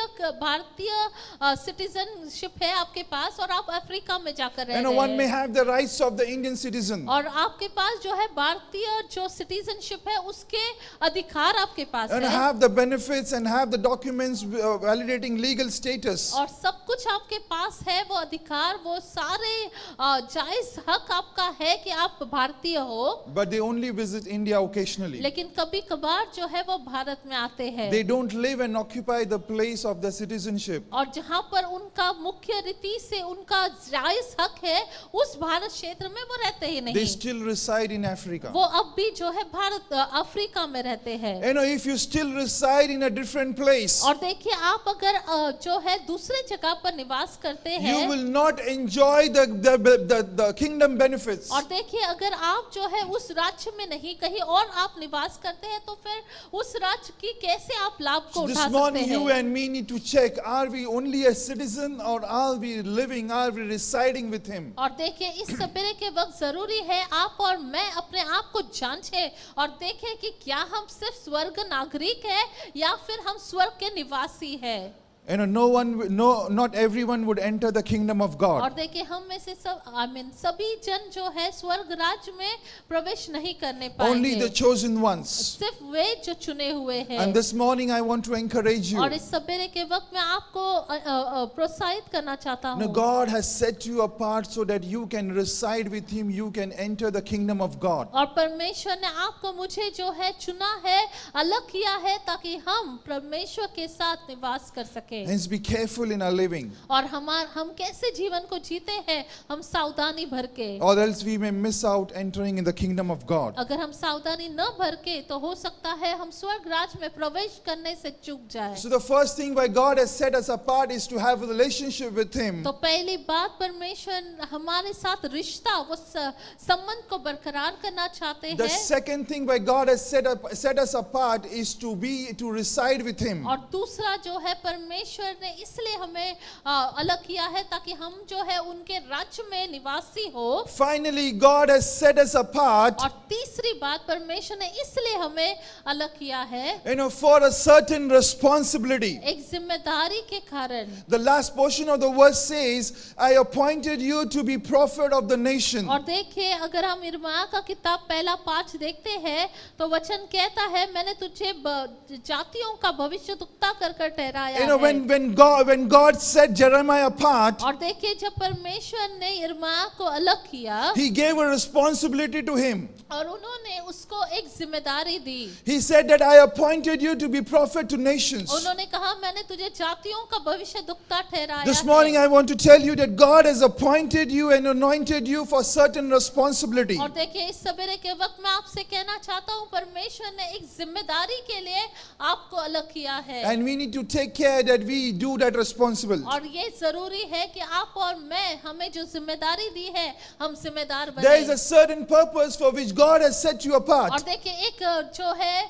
सिटीजनशिप है आपके पास और आप अफ्रीका अफ्रीका में जाकर रह You know, रहे one may हैं। have the rights of the Indian citizen. और आपके पास जो है भारतीय जो सिटीजनशिप है उसके अधिकार आपके पास And है, have the benefits and have the documents validating legal status. और सब कुछ आपके पास है, वो अधिकार, वो सारे जायज हक आपका है कि आप भारतीय हो। But they only visit India occasionally. लेकिन कभी कभार जो है वो भारत में आते हैं, They don't live and occupy the place of their citizenship. और जहाँ पर उनका मुख्य रीति से उनका जायज हक है उस भारत क्षेत्र में वो रहते ही They नहीं, still reside in Africa. वो अब भी जो है भारत अफ्रीका में रहते हैं। You know, if you still reside in a different place, और देखिए आप अगर जो है दूसरे जगह पर निवास करते you हैं, will not enjoy the kingdom benefits. और देखिए अगर आप जो है उस राज्य में नहीं कहीं और आप निवास करते हैं तो फिर उस राज्य की कैसे आप लाभ को This उठा सकते morning, you हैं। and me need to check: are we only a citizen, or are we living? Are we residing with Him? और देखिए इस सवेरे के वक्त जरूरी है आप और मैं अपने आप को जांचें और देखें कि क्या हम सिर्फ स्वर्ग नागरिक है या फिर हम स्वर्ग के निवासी हैं। You know, not everyone would enter the kingdom of और God. देखिए हम में से सब सभी जन जो है स्वर्ग राज्य में प्रवेश नहीं करने Only the पाएंगे, chosen ones. सिर्फ वे जो चुने हुए हैं। And this morning, I want to encourage you. और इस सवेरे के वक्त मैं आपको प्रोत्साहित करना चाहता Now, हूँ। God has set you apart so that you can reside with Him. You can enter the kingdom of God. और परमेश्वर ने आपको मुझे जो है चुना है, अलग किया है ताकि हम परमेश्वर के साथ निवास कर सके। Hence, be careful in our living, और हम कैसे जीवन को जीते हैं, हम सावधानी भर के, or else we may miss out entering in the kingdom of God. अगर हम सावधानी न भर के तो हो सकता है हम स्वर्ग राज्य में प्रवेश करने से चूक जाए। So, the first thing why God has set us apart is to have a relationship with Him. तो पहली बात परमेश्वर हमारे साथ रिश्ता, वो संबंध को बरकरार करना चाहते The हैं। second thing why God has set us apart is to reside with Him. और दूसरा जो है परमेश्वर ने इसलिए हमें अलग किया है ताकि हम जो है उनके राज्य में निवासी हो। Finally, God has set us apart, और तीसरी बात परमेश्वर ने इसलिए हमें अलग किया है, for a certain responsibility. एक जिम्मेदारी के कारण। The last portion of the verse says, I appointed you to be prophet of the nation. और देखिए अगर हम इर्मिया का किताब पहला 5 देखते हैं तो वचन कहता है मैंने तुझे जातियों का भविष्यद्वक्ता कर ठहराया है। When God set Jeremiah apart, और देखिए जब परमेश्वर ने इर्मिया को अलग किया, He gave a responsibility to him. और उन्होंने उसको एक जिम्मेदारी दी। He said that I appointed you to be prophet to nations. उन्होंने कहा मैंने तुझे जातियों का भविष्यद्वक्ता ठहराया This है। morning I want to tell you that God has appointed you and anointed you for certain responsibility. और देखिए इस सवेरे के वक्त मैं आपसे कहना चाहता हूँ परमेश्वर ने एक जिम्मेदारी के लिए आपको अलग किया है, And we need to take care that we do that responsible. और ये जरूरी है कि आप और मैं हमें जो जिम्मेदारी दी है हम जिम्मेदार There is बने। a certain purpose for which God has set you और apart. देखिए एक जो है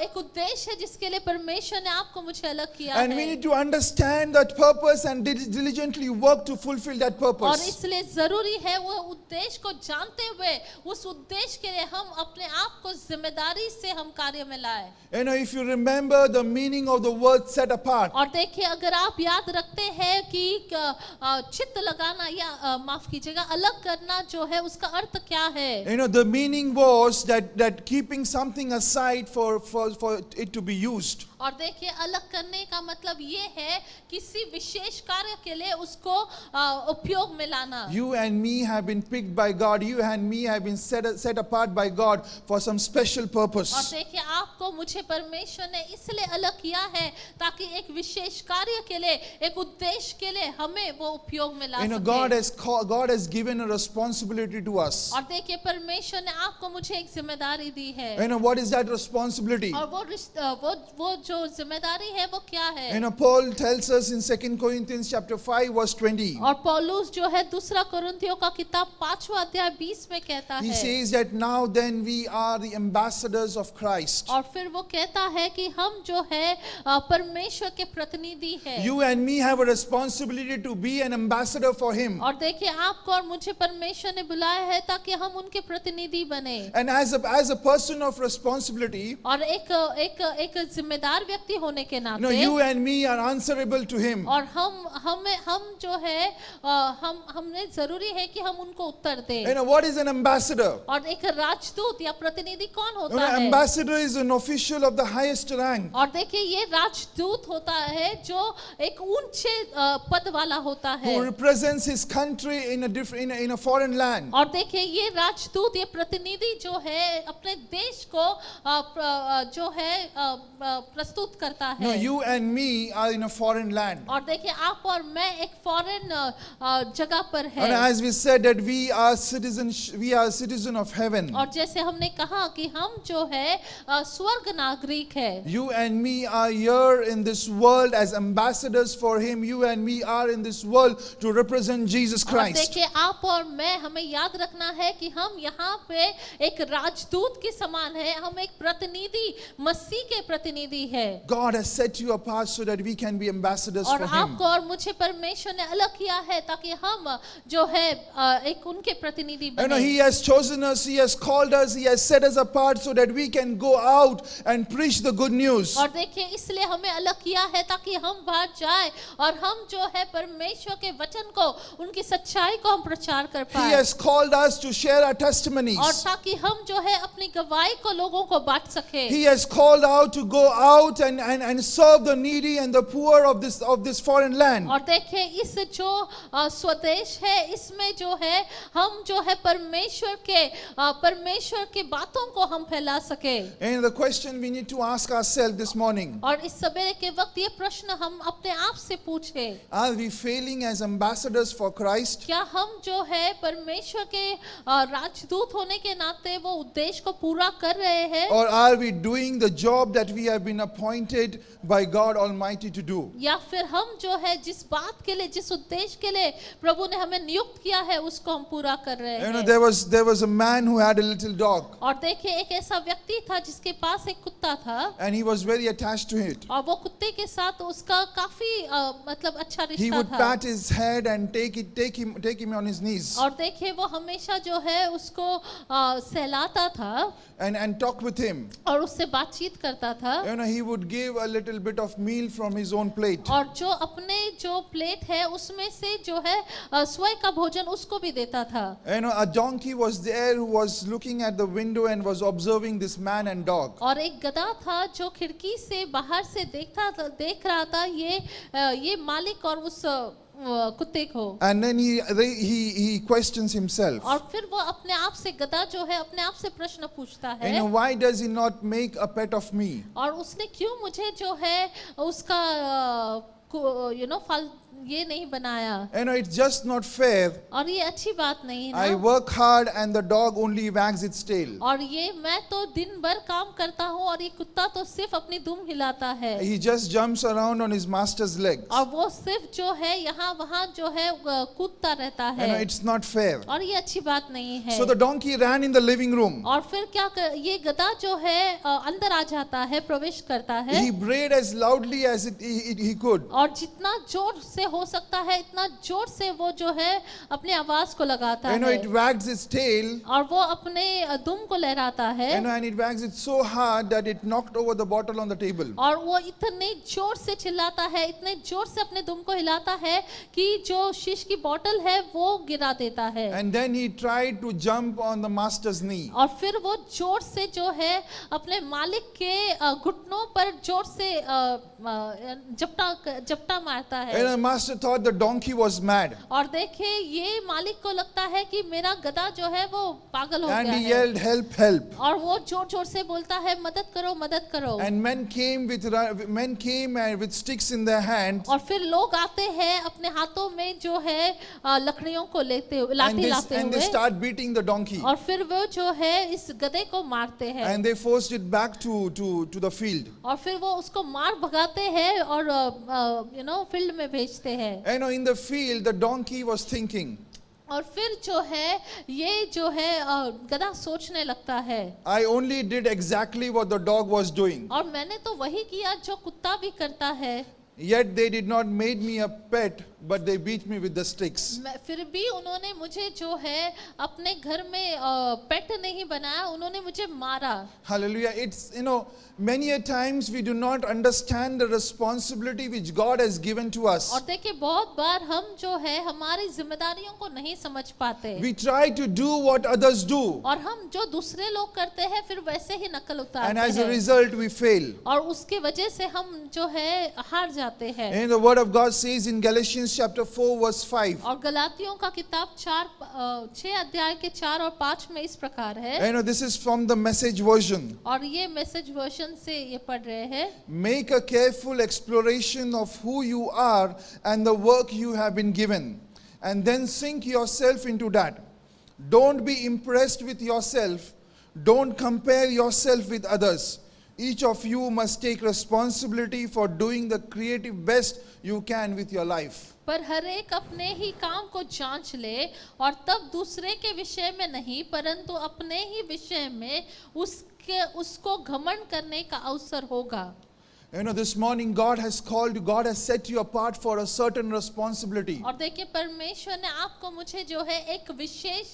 एक उद्देश्य है जिसके लिए परमेश्वर ने आपको मुझे अलग किया And we है, need to understand that purpose and diligently work to fulfill that और purpose. इसलिए जरूरी है वो उद्देश्य को जानते हुए उस उद्देश्य के लिए हम अपने आप को जिम्मेदारी से हम कार्य में लाए। If you remember the meaning of the word set apart, और देखिए अगर आप याद रखते हैं कि चित्त लगाना या माफ कीजिएगा अलग करना जो है उसका अर्थ क्या है, the meaning was that keeping something aside for it to be used. और देखिए अलग करने का मतलब ये है किसी विशेष कार्य के लिए उसको उपयोग में लाना। You and me have been picked by God. You and me have been set apart by God for some special और purpose. देखिए आपको मुझे परमेश्वर ने इसलिए अलग किया है ताकि एक विशेष कार्य के लिए, एक उद्देश्य के लिए हमें वो उपयोग में ला सके। God has given a responsibility to us. और देखिए परमेश्वर ने आपको मुझे एक जिम्मेदारी दी है, What is that responsibility? और वो जो जिम्मेदारी है वो क्या है। Paul tells us in 2 Corinthians chapter 5 verse 20. और पौलुस जो है दूसरा कोरिन्थियों का किताब 5वां अध्याय 20 में कहता He है, says that now then we are the ambassadors of Christ. और फिर वो कहता है कि हम जो है परमेश्वर के प्रतिनिधि प्रतिनिधि है। You and me have a responsibility to be an ambassador for Him. और देखिए आपको और मुझे परमेश्वर ने बुलाया है ताकि हम उनके प्रतिनिधि बने। And as a person of responsibility, और एक जिम्मेदार व्यक्ति होने के नाते you and me are answerable to Him. और हम जो है हमने जरूरी है कि हम उनको उत्तर दें। What is an ambassador? और एक राजदूत या प्रतिनिधि कौन होता है? Ambassador is an official of the highest rank. और देखिए ये राजदूत होता है जो एक ऊंचे पद वाला होता है, Who represents his country in a foreign land. और देखिए ये राजदूत ये प्रतिनिधि जो है अपने देश को जो है प्रस्तुत करता है। No, you and me are in a foreign land. और देखिए आप और मैं एक फॉरेन जगह पर है। And as we said that we are citizen of heaven. और जैसे हमने कहा कि हम जो है स्वर्ग नागरिक है। You and me are here in this world as ambassadors for Him. You and me are in this world to represent Jesus और Christ. देखिए आप और मैं हमें याद रखना है कि हम यहाँ पे एक राजदूत के समान है, हम एक प्रतिनिधि मसीह के प्रतिनिधि है। God has set you apart so that we can be ambassadors और for Him. आपको और मुझे परमेश्वर ने अलग किया है ताकि हम जो है एक उनके प्रतिनिधि बने। He has chosen us, He has called us, He has set us apart so that we can go out and preach the good news. और देखिए इसलिए हमें अलग किया है ताकि हम बाहर जाए और हम जो है परमेश्वर के वचन को उनकी सच्चाई को हम प्रचार कर He पाए। has called us to share our testimonies. और ताकि हम जो है अपनी गवाही को लोगों को बांट सके। He has called out to go out and serve the needy and the poor of this foreign land. और देखिए इस जो स्वदेश है इसमें जो है हम जो है परमेश्वर के बातों को हम फैला सके। And the question we need to ask ourselves this morning, और इस सवेरे के वक्त ये प्रश्न हम अपने आप से पूछे, are we failing as ambassadors for Christ? क्या हम जो है परमेश्वर के राजदूत होने के नाते वो उद्देश्य को पूरा कर रहे हैं? Or are we doing the job that we have been appointed by God Almighty to do? या फिर हम जो है जिस बात के लिए जिस उद्देश्य के लिए प्रभु ने हमें नियुक्त किया है उसको हम पूरा कर रहे हैं? There was a man who had a little dog. और देखिए एक ऐसा व्यक्ति था जिसके पास एक कुत्ता था, And he was very attached to it. और वो कुत्ते के साथ उसका काफी मतलब अच्छा He रिश्ता would था। pat his head and take him on his knees और देखिए वो हमेशा जो है उसको सहलाता था and talk with him. और उससे बातचीत करता था। He would give a little bit of meal from his own plate. और जो अपने जो प्लेट है उसमें से जो है स्वयं का भोजन उसको भी देता था। A donkey was there who was looking at the window and was observing this man and dog. और एक गधा था जो खिड़की से बाहर से देख रहा था ये मालिक और उस कुत्ते को। And then he questions himself. और फिर वो अपने आप से गधा जो है अपने आप से प्रश्न पूछता है, Why does he not make a pet of me? और उसने क्यों मुझे जो है उसका फल ये नहीं बनाया? It's just not fair. और ये अच्छी बात नहीं है I ना? work hard and the dog only wags its tail. और ये मैं तो दिन भर काम करता हूँ और ये कुत्ता तो सिर्फ अपनी दुम हिलाता है। He just jumps around on his master's legs. और वो सिर्फ जो है यहाँ वहाँ जो है कूदता रहता है। It's not fair. और ये अच्छी बात नहीं है। So the donkey ran in the living room. और फिर ये गधा जो है अंदर आ जाता है, प्रवेश करता है। He brayed as loudly as he could. और जितना जोर से हो सकता है इतना जोर से वो जो है अपनी आवाज को लगाता है। It wags its tail. और वो अपने दुम को लहराता है। And it wags it so hard that it knocked over the bottle on the table. और वो इतने जोर से चिल्लाता है, इतने जोर से अपने दुम को हिलाता है कि जो शीश की बोतल है वो गिरा देता है। And then he tried to jump on the master's knee. और फिर वो जोर से जो है अपने मालिक के घुटनों पर जोर से झपटा मारता है। And the master thought the donkey was mad. और देखिए ये मालिक को लगता है कि मेरा गधा जो है वो पागल हो गया And he है। yelled, "Help, help." और वो जोर जोर से बोलता है मदद करो मदद करो। And men came with sticks in their hands. और फिर लोग आते हैं अपने हाथों में जो है लकड़ियों को लाठी लाते And they हुए, start beating the donkey. और फिर वो जो है इस गधे को मारते हैं। And they forced it back to the field. और फिर वो उसको मार भगाते हैं और फील्ड में भेजते हैं। In the field, the donkey was thinking, और फिर जो है ये जो है गधा सोचने लगता है, I only did exactly what the dog was doing. और मैंने तो वही किया जो कुत्ता भी करता है। Yet they did not make me a pet, but they beat me with the sticks. फिर भी उन्होंने मुझे जो है अपने घर में पेट नहीं बनाया, उन्होंने मुझे मारा. Hallelujah. It's, many a times we do not understand the responsibility which God has given to us. और देखिए बहुत बार हम जो है हमारी जिम्मेदारियों को नहीं समझ पाते. We try to do what others do, और हम जो दूसरे लोग करते हैं फिर वैसे ही नकल उतारते and as a हैं. result we fail. और उसके वजह से हम जो है हार जाते हैं. And the word of God says in Galatians chapter 4 verse 5. और गलातियों का किताब 6 अध्याय के 4 और 5 में इस प्रकार है. This is from the Message version. और ये मैसेज वर्जन से ये पढ़ रहे हैं. Make a careful exploration of who you are and the work you have been given, and then sink yourself into that. Don't be impressed with yourself. Don't compare yourself with others. Each of you must take responsibility for doing the creative best you can with your life. पर हर एक अपने ही काम को जांच ले और तब दूसरे के विषय में नहीं परंतु अपने ही विषय में उसको घमंड करने का अवसर होगा. This morning God has set you apart for a certain responsibility. और देखिए परमेश्वर ने आपको मुझे जो है एक विशेष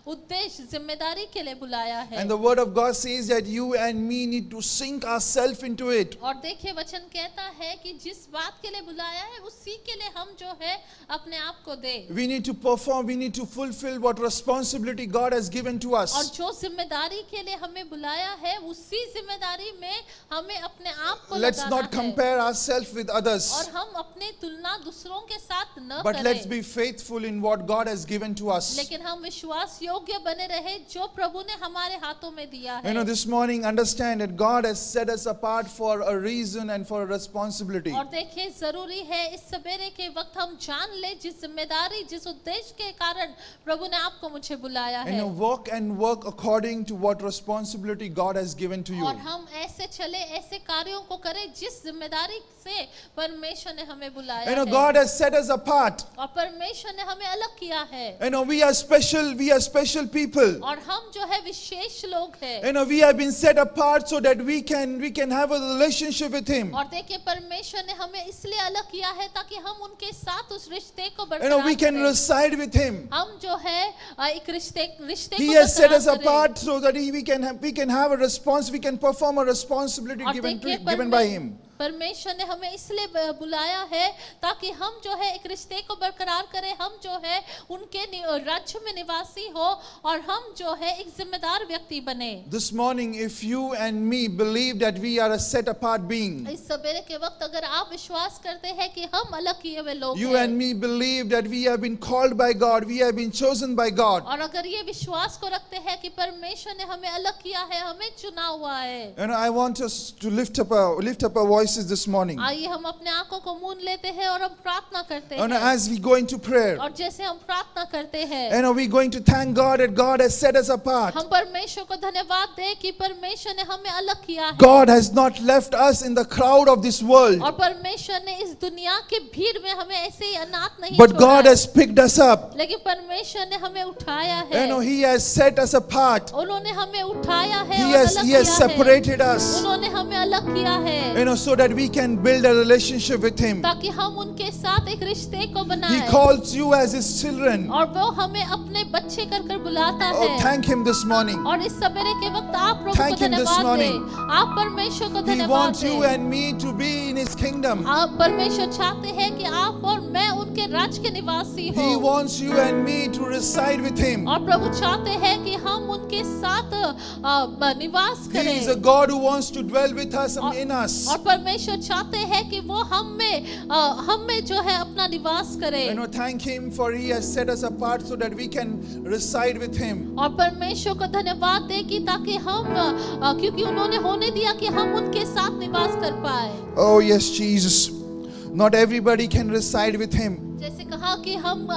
उद्देश्य जिम्मेदारी के लिए बुलाया है. And the word of God says that you and me need to sink ourselves into it. और देखिए वचन कहता है कि जिस बात के लिए बुलाया है उसी के लिए हम जो है अपने आप को दे. We need to perform, we need to fulfill what responsibility God has given to us. और जो जिम्मेदारी के लिए हमें बुलाया है उसी जिम्मेदारी में हमें अपने आप को Let's not compare ourselves with others, और हम अपनी तुलना दूसरों के साथ न but करें. let's be faithful in what God has given to us. लेकिन हम विश्वास योग्य बने रहे जो प्रभु ने हमारे हाथों में दिया है. This morning understand that God has set us apart for a reason and for a responsibility. और देखिए जरूरी है इस सवेरे के वक्त हम जान ले जिस जिम्मेदारी जिस उद्देश्य के कारण प्रभु ने आपको मुझे बुलाया है. Walk and work according to what responsibility God has given to you. और हम ऐसे चले ऐसे कार्यों को करें जिस जिम्मेदारी से परमेश्वर ने हमें बुलाया है. God has set us apart. और परमेश्वर ने हमें अलग किया है. We are special people. और हम जो है विशेष लोग हैं. We have been set apart so that we can have a relationship with Him. और देखिए परमेश्वर ने हमें इसलिए अलग किया है ताकि हम उनके साथ उस रिश्ते को बरकरार we can reside with Him. हम जो है एक रिश्ते He को has set us बरकरार apart so that we can have a response, we can perform a responsibility given by Him. परमेश्वर ने हमें इसलिए बुलाया है ताकि हम जो है एक रिश्ते को बरकरार करें. हम जो है उनके राज्य में निवासी हो और हम जो है एक जिम्मेदार व्यक्ति बने. This morning, if you and me believe that we are a set apart being, इस सवेरे के वक्त अगर आप विश्वास करते हैं कि हम अलग किए हुए लोग you and me believe that we have been called by God, we have been chosen by God. और अगर ये विश्वास को रखते हैं कि परमेश्वर ने हमें अलग किया है, हमें चुना हुआ है. I want us to lift up our voices this morning. आइए हम अपने आंखों को मूंद लेते हैं और हम प्रार्थना करते हैं. As we go into prayer, और जैसे हम प्रार्थना करते हैं, we're going to thank God that God has set us apart. हम परमेश्वर को धन्यवाद दें कि परमेश्वर ने हमें अलग किया है. God has not left us in the crowd of this world, और परमेश्वर ने इस दुनिया के भीड़ में हमें ऐसे ही अनाथ नहीं but छोड़ा God है. has picked us up. लेकिन परमेश्वर ने हमें उठाया है. He has set us apart. उन्होंने हमें उठाया है He और has अलग किया separated है. us. उन्होंने हमें अलग किया है. So that we can build a relationship with Him. ताकि हम उनके साथ एक रिश्ते को He बनाएं. calls you as His children. और वो हमें अपने बच्चे कर बुलाता है. Thank Him this morning. और इस सवेरे के वक्त आप प्रभु को Thank Him this धन्यवाद morning. दें. आप परमेश्वर को He धन्यवाद wants you दें. and me to be in His kingdom. आप परमेश्वर चाहते हैं कि आप और मैं उनके राज्य के निवासी हो. He wants you and me to reside with Him. और प्रभु चाहते हैं कि हम उनके साथ निवास He करें. is a God who wants to dwell with us and in us. और परमेश्वर चाहते हैं कि वो हम में जो है अपना निवास करे. Thank Him for He has set us apart so that we can reside with Him. और परमेश्वर को धन्यवाद दें कि ताकि हम क्योंकि उन्होंने होने दिया कि हम उनके साथ निवास कर पाए. Oh yes, Jesus. Not everybody can reside with Him. जैसे कहा कि हम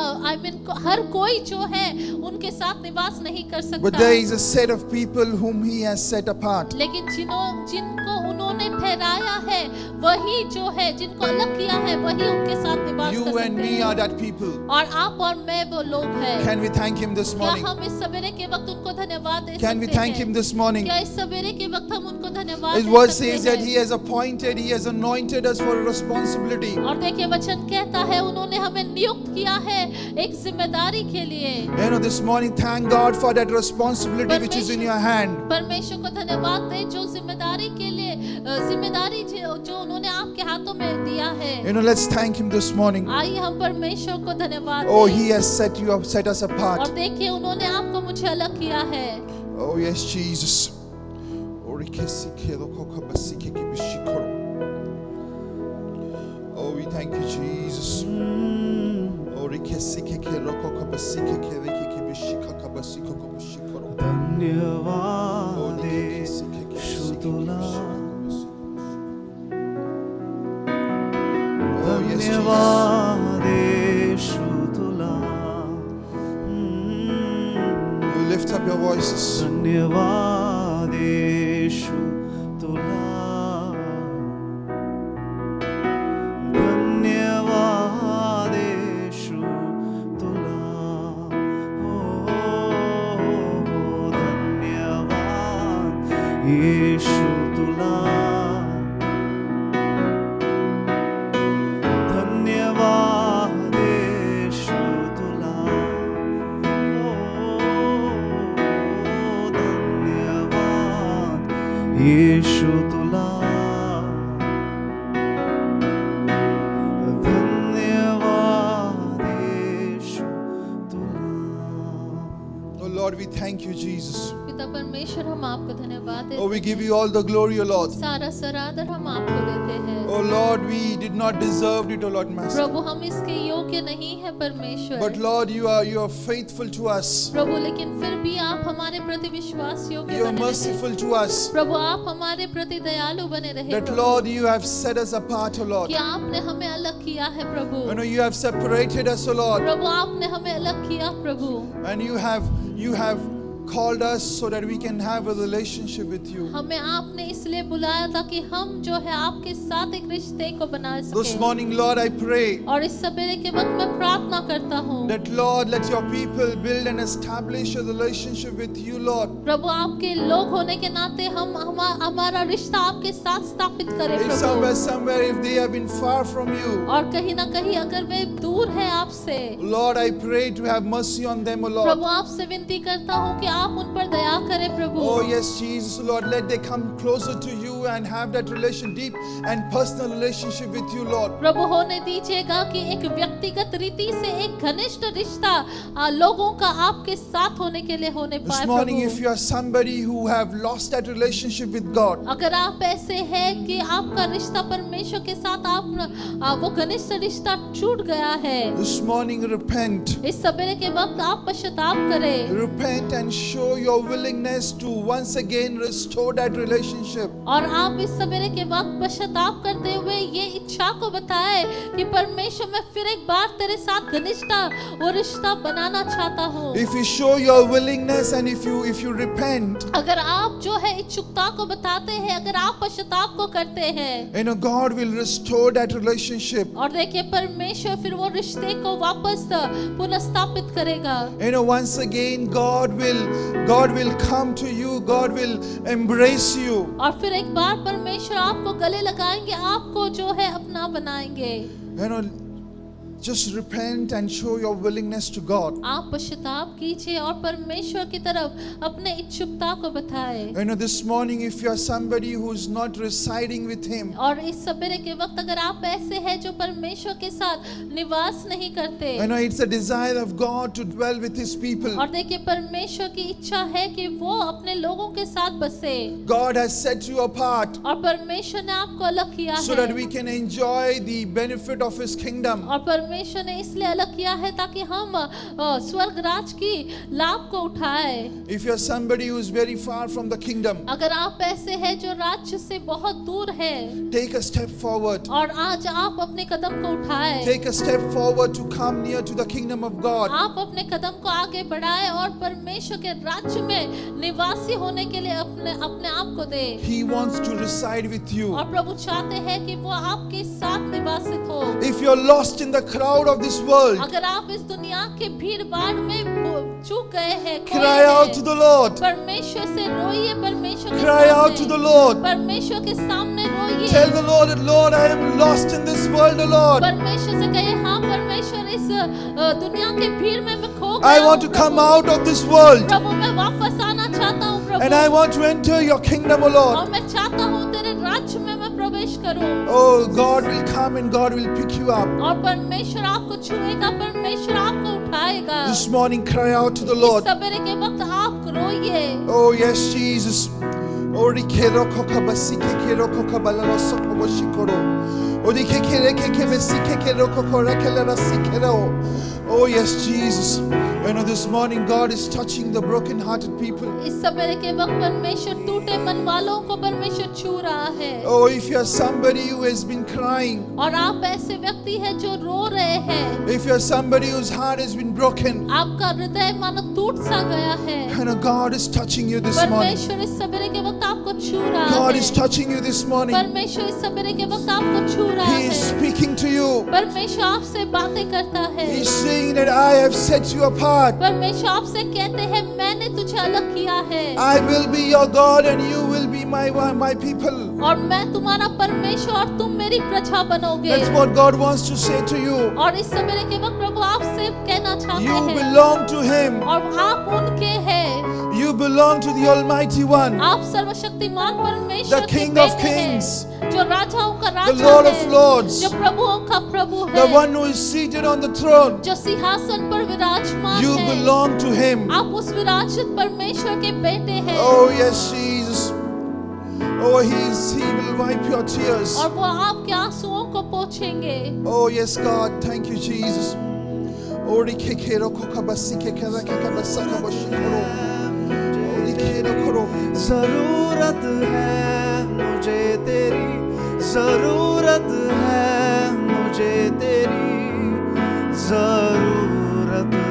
हर कोई जो है उनके साथ निवास नहीं कर सकता. But there is a set of people whom He has set apart. लेकिन जिनको उन्होंने ठहराया है वही जो है, जिनको अलग किया है वही उनके साथ निवास You कर and सकते me are हैं। that people. और आप और मैं वो लोग हैं। Can we thank Him this क्या morning? हम इस सवेरे के वक्त उनको धन्यवाद दे Can we सकते thank Him हैं? this morning? क्या इस सवेरे के वक्त हम उनको धन्यवाद His दे word सकते says that हैं? He has appointed, He has anointed us for a responsibility. और देखिए वचन कहता है उन्होंने हमें नियुक्त किया है एक जिम्मेदारी के लिए। You know, this morning, thank God for that responsibility which is in your hand. परमेश्वर को धन्यवाद दे जो जिम्मेदारी के लिए जिम्मेदारी जो उन्होंने आपके हाथों में दिया है। You know, let's thank Him this morning. आइए हम परमेश्वर को धन्यवाद Oh, दें। He has set you up, set us और apart. देखिए उन्होंने आपको मुझे अलग किया है। Oh, yes, Jesus. Oh, we thank you, Jesus. धन्यवाद यीशु तुला, Oh, yes, Jesus. धन्यवाद यीशु तुला, You lift up your voices. धन्यवाद यीशु तुला, धन्यवाद यीशु तुला, धन्यवाद यीशु तुला, धन्यवाद यीशु तुला, धन्यवाद यीशु तुला, धन्यवाद यीशु तुला। Oh, Lord, we thank you, Jesus. पिता परमेश्वर हम आपको धन्यवाद देते Oh, we give you all the glory, O Lord. सारा सरादर हम आपको देते हैं। Oh, Lord, we did not deserve it, O Lord, Master. प्रभु हम इसके योग्य नहीं है परमेश्वर। But Lord, you are faithful to us. प्रभु लेकिन फिर भी आप हमारे प्रति विश्वास योग्य You are बने रहे। merciful to us. प्रभु आप हमारे प्रति दयालु बने रहे। That Prabhu, Lord, you have set us apart, O Lord. कि आपने हमें अलग किया है प्रभु। You know, you have separated us, O Lord. प्रभु आपने हमें अलग किया प्रभु। And you have called us so that we can have a relationship with you. हमें आपने इसलिए बुलाया था कि हम जो है आपके साथ एक रिश्ते को बना This सके। morning, Lord, I pray और इस सवेरे के वक्त मैं प्रार्थना करता हूँ that, Lord, let your people build and establish a relationship with you, Lord. प्रभु आपके लोग होने के नाते हमारा रिश्ता आपके साथ स्थापित करें If Prabhu. somewhere, if they have been far from you, और कहीं ना कहीं अगर वे दूर है आपसे, Lord, I pray to have mercy on them, O Lord. प्रभु आपसे विनती करता हूँ कि आप उन पर दया करें प्रभु। Oh, yes, Jesus, Lord, let they come closer to you and have that deep and personal relationship with you, Lord. प्रभु होने दीजिएगा कि एक व्यक्तिगत रीति से एक घनिष्ठ रिश्ता लोगों का आपके साथ होने के लिए होने This पाए morning, if Prabhu. you are somebody who have lost that relationship with God, अगर आप ऐसे हैं कि आपका रिश्ता परमेश्वर के साथ आप वो घनिष्ठ रिश्ता छूट गया है, this morning repent. इस सवेरे के वक्त आप पश्चाताप करें Repent and show your willingness to once again restore that relationship. और आप इस सवेरे के वक्त पश्चाताप करते हुए ये इच्छा को बताएं कि परमेश्वर मैं फिर एक बार तेरे साथ घनिष्ठता वो रिश्ता बनाना चाहता हूँ। If you show your willingness and if you repent, अगर आप जो है इच्छुकता को बताते हैं, अगर आप पश्चाताप को करते हैं, you know, God will restore that relationship. और देखिए परमेश्वर फिर वो रिश्ते को वापस पुनर्स्थापित करेगा। You know, once again, God will come to you. God will embrace you. और फिर एक बार परमेश्वर आपको गले लगाएंगे, आपको जो है अपना बनाएंगे। You know, just repent and show your willingness to God. आप पश्चाताप कीजिए और परमेश्वर की तरफ अपने इच्छुकता को बताएं। You know, this morning, if you are somebody who is not residing with Him, और इस सवेरे के वक्त अगर आप ऐसे हैं जो परमेश्वर के साथ निवास नहीं करते, you know, it's a desire of God to dwell with His people. और देखिए परमेश्वर की इच्छा है कि वो अपने लोगों के साथ बसे, God has set you apart और परमेश्वर ने आपको अलग किया so that है we can enjoy the benefit of His kingdom. और परमेश्वर ने इसलिए अलग किया है ताकि हम स्वर्ग राज की लाभ को उठाए। If you're somebody who is very far from the kingdom, अगर आप ऐसे हैं जो राज्य से बहुत दूर है, take a step forward. और आज आप अपने कदम को उठाए, Take a step forward to come near to the kingdom of God. आप अपने कदम को आगे बढ़ाए और परमेश्वर के राज्य में निवासी होने के लिए अपने आप को दे। He wants to reside with you. और प्रभु चाहते हैं कि वो आपके साथ निवासित हो। If you're lost in the crowd of this world, अगर आप इस दुनिया के भीड़ भाड़ में चूक गए हैं, खोए cry out to हैं, the Lord. परमेश्वर से रोइए, परमेश्वर के Cry out to the सामने, Lord. परमेश्वर के सामने रोइए। Tell the Lord, Lord, I am lost in this world, O Lord. परमेश्वर से कहिए, हाँ परमेश्वर, इस दुनिया के भीड़ में मैं खो I गया want हूँ to come Prabhu. out of this world, प्रभु मैं वापस आना चाहता हूँ प्रभु, and I want to enter your kingdom, O Lord. और मैं चाहता हूँ तेरे राज्य में मैं प्रवेश करूँ। Oh, God will come and God will pick you up. और परमेश्वर आपको छुएगा, परमेश्वर आपको उठाएगा। This morning, cry out to the इस Lord. सवेरे के वक्त आप रोइए। Oh, yes, Jesus. Oh, rikero koka basike kero koka balalo soko boshikoro. Oh, dikekere keke besike kero koko rakela rasikero. Oh, yes, Jesus. You know, this morning God is touching the broken-hearted people. इस सवेरे के वक्त परमेश्वर टूटे मन वालों को परमेश्वर छू रहा है। Oh, if you are somebody who has been crying, और आप ऐसे व्यक्ति हैं जो रो रहे हैं, if you are somebody whose heart has been broken, आपका हृदय मानो टूट सा गया है, you know, God is touching you this morning. परमेश्वर इस सवेरे के वक्त आपको छू रहा God है। is touching you this morning. परमेश्वर इस सवेरे के वक्त आपको छू रहा He is है। speaking to you. परमेश्वर आपसे बातें करता है। He's saying that I have set you apart. परमेश्वर आपसे कहते हैं मैंने तुझे अलग किया है, I will be your God and you will be my people. और मैं तुम्हारा परमेश्वर और तुम मेरी प्रजा बनोगे। That's what God wants to say to you. और इस सवेरे के वक्त प्रभु आपसे कहना चाहते You हैं, belong to Him. और आप उनके हैं, You belong to the Almighty One, आप सर्वशक्तिमान परमेश्वर the के King of बेटे हैं, Kings, जो राजाओं का the राजा Lord of है, Lords, जो प्रभुओं का प्रभु है, the one who is seated on the throne. जो सिंहासन पर विराजमान You है। belong to Him. आप उस विराजित परमेश्वर के बेटे हैं। Oh, yes, Jesus. Oh, He will wipe your tears. और वो आपके आंसुओं को पोंछेंगे। Oh, yes, God. Thank you, Jesus. Oh, rikekero koka basike kera keka basaka boshikoro. Oh, rikero koro. जरूरत है मुझे तेरी, जरूरत है मुझे तेरी, जरूरत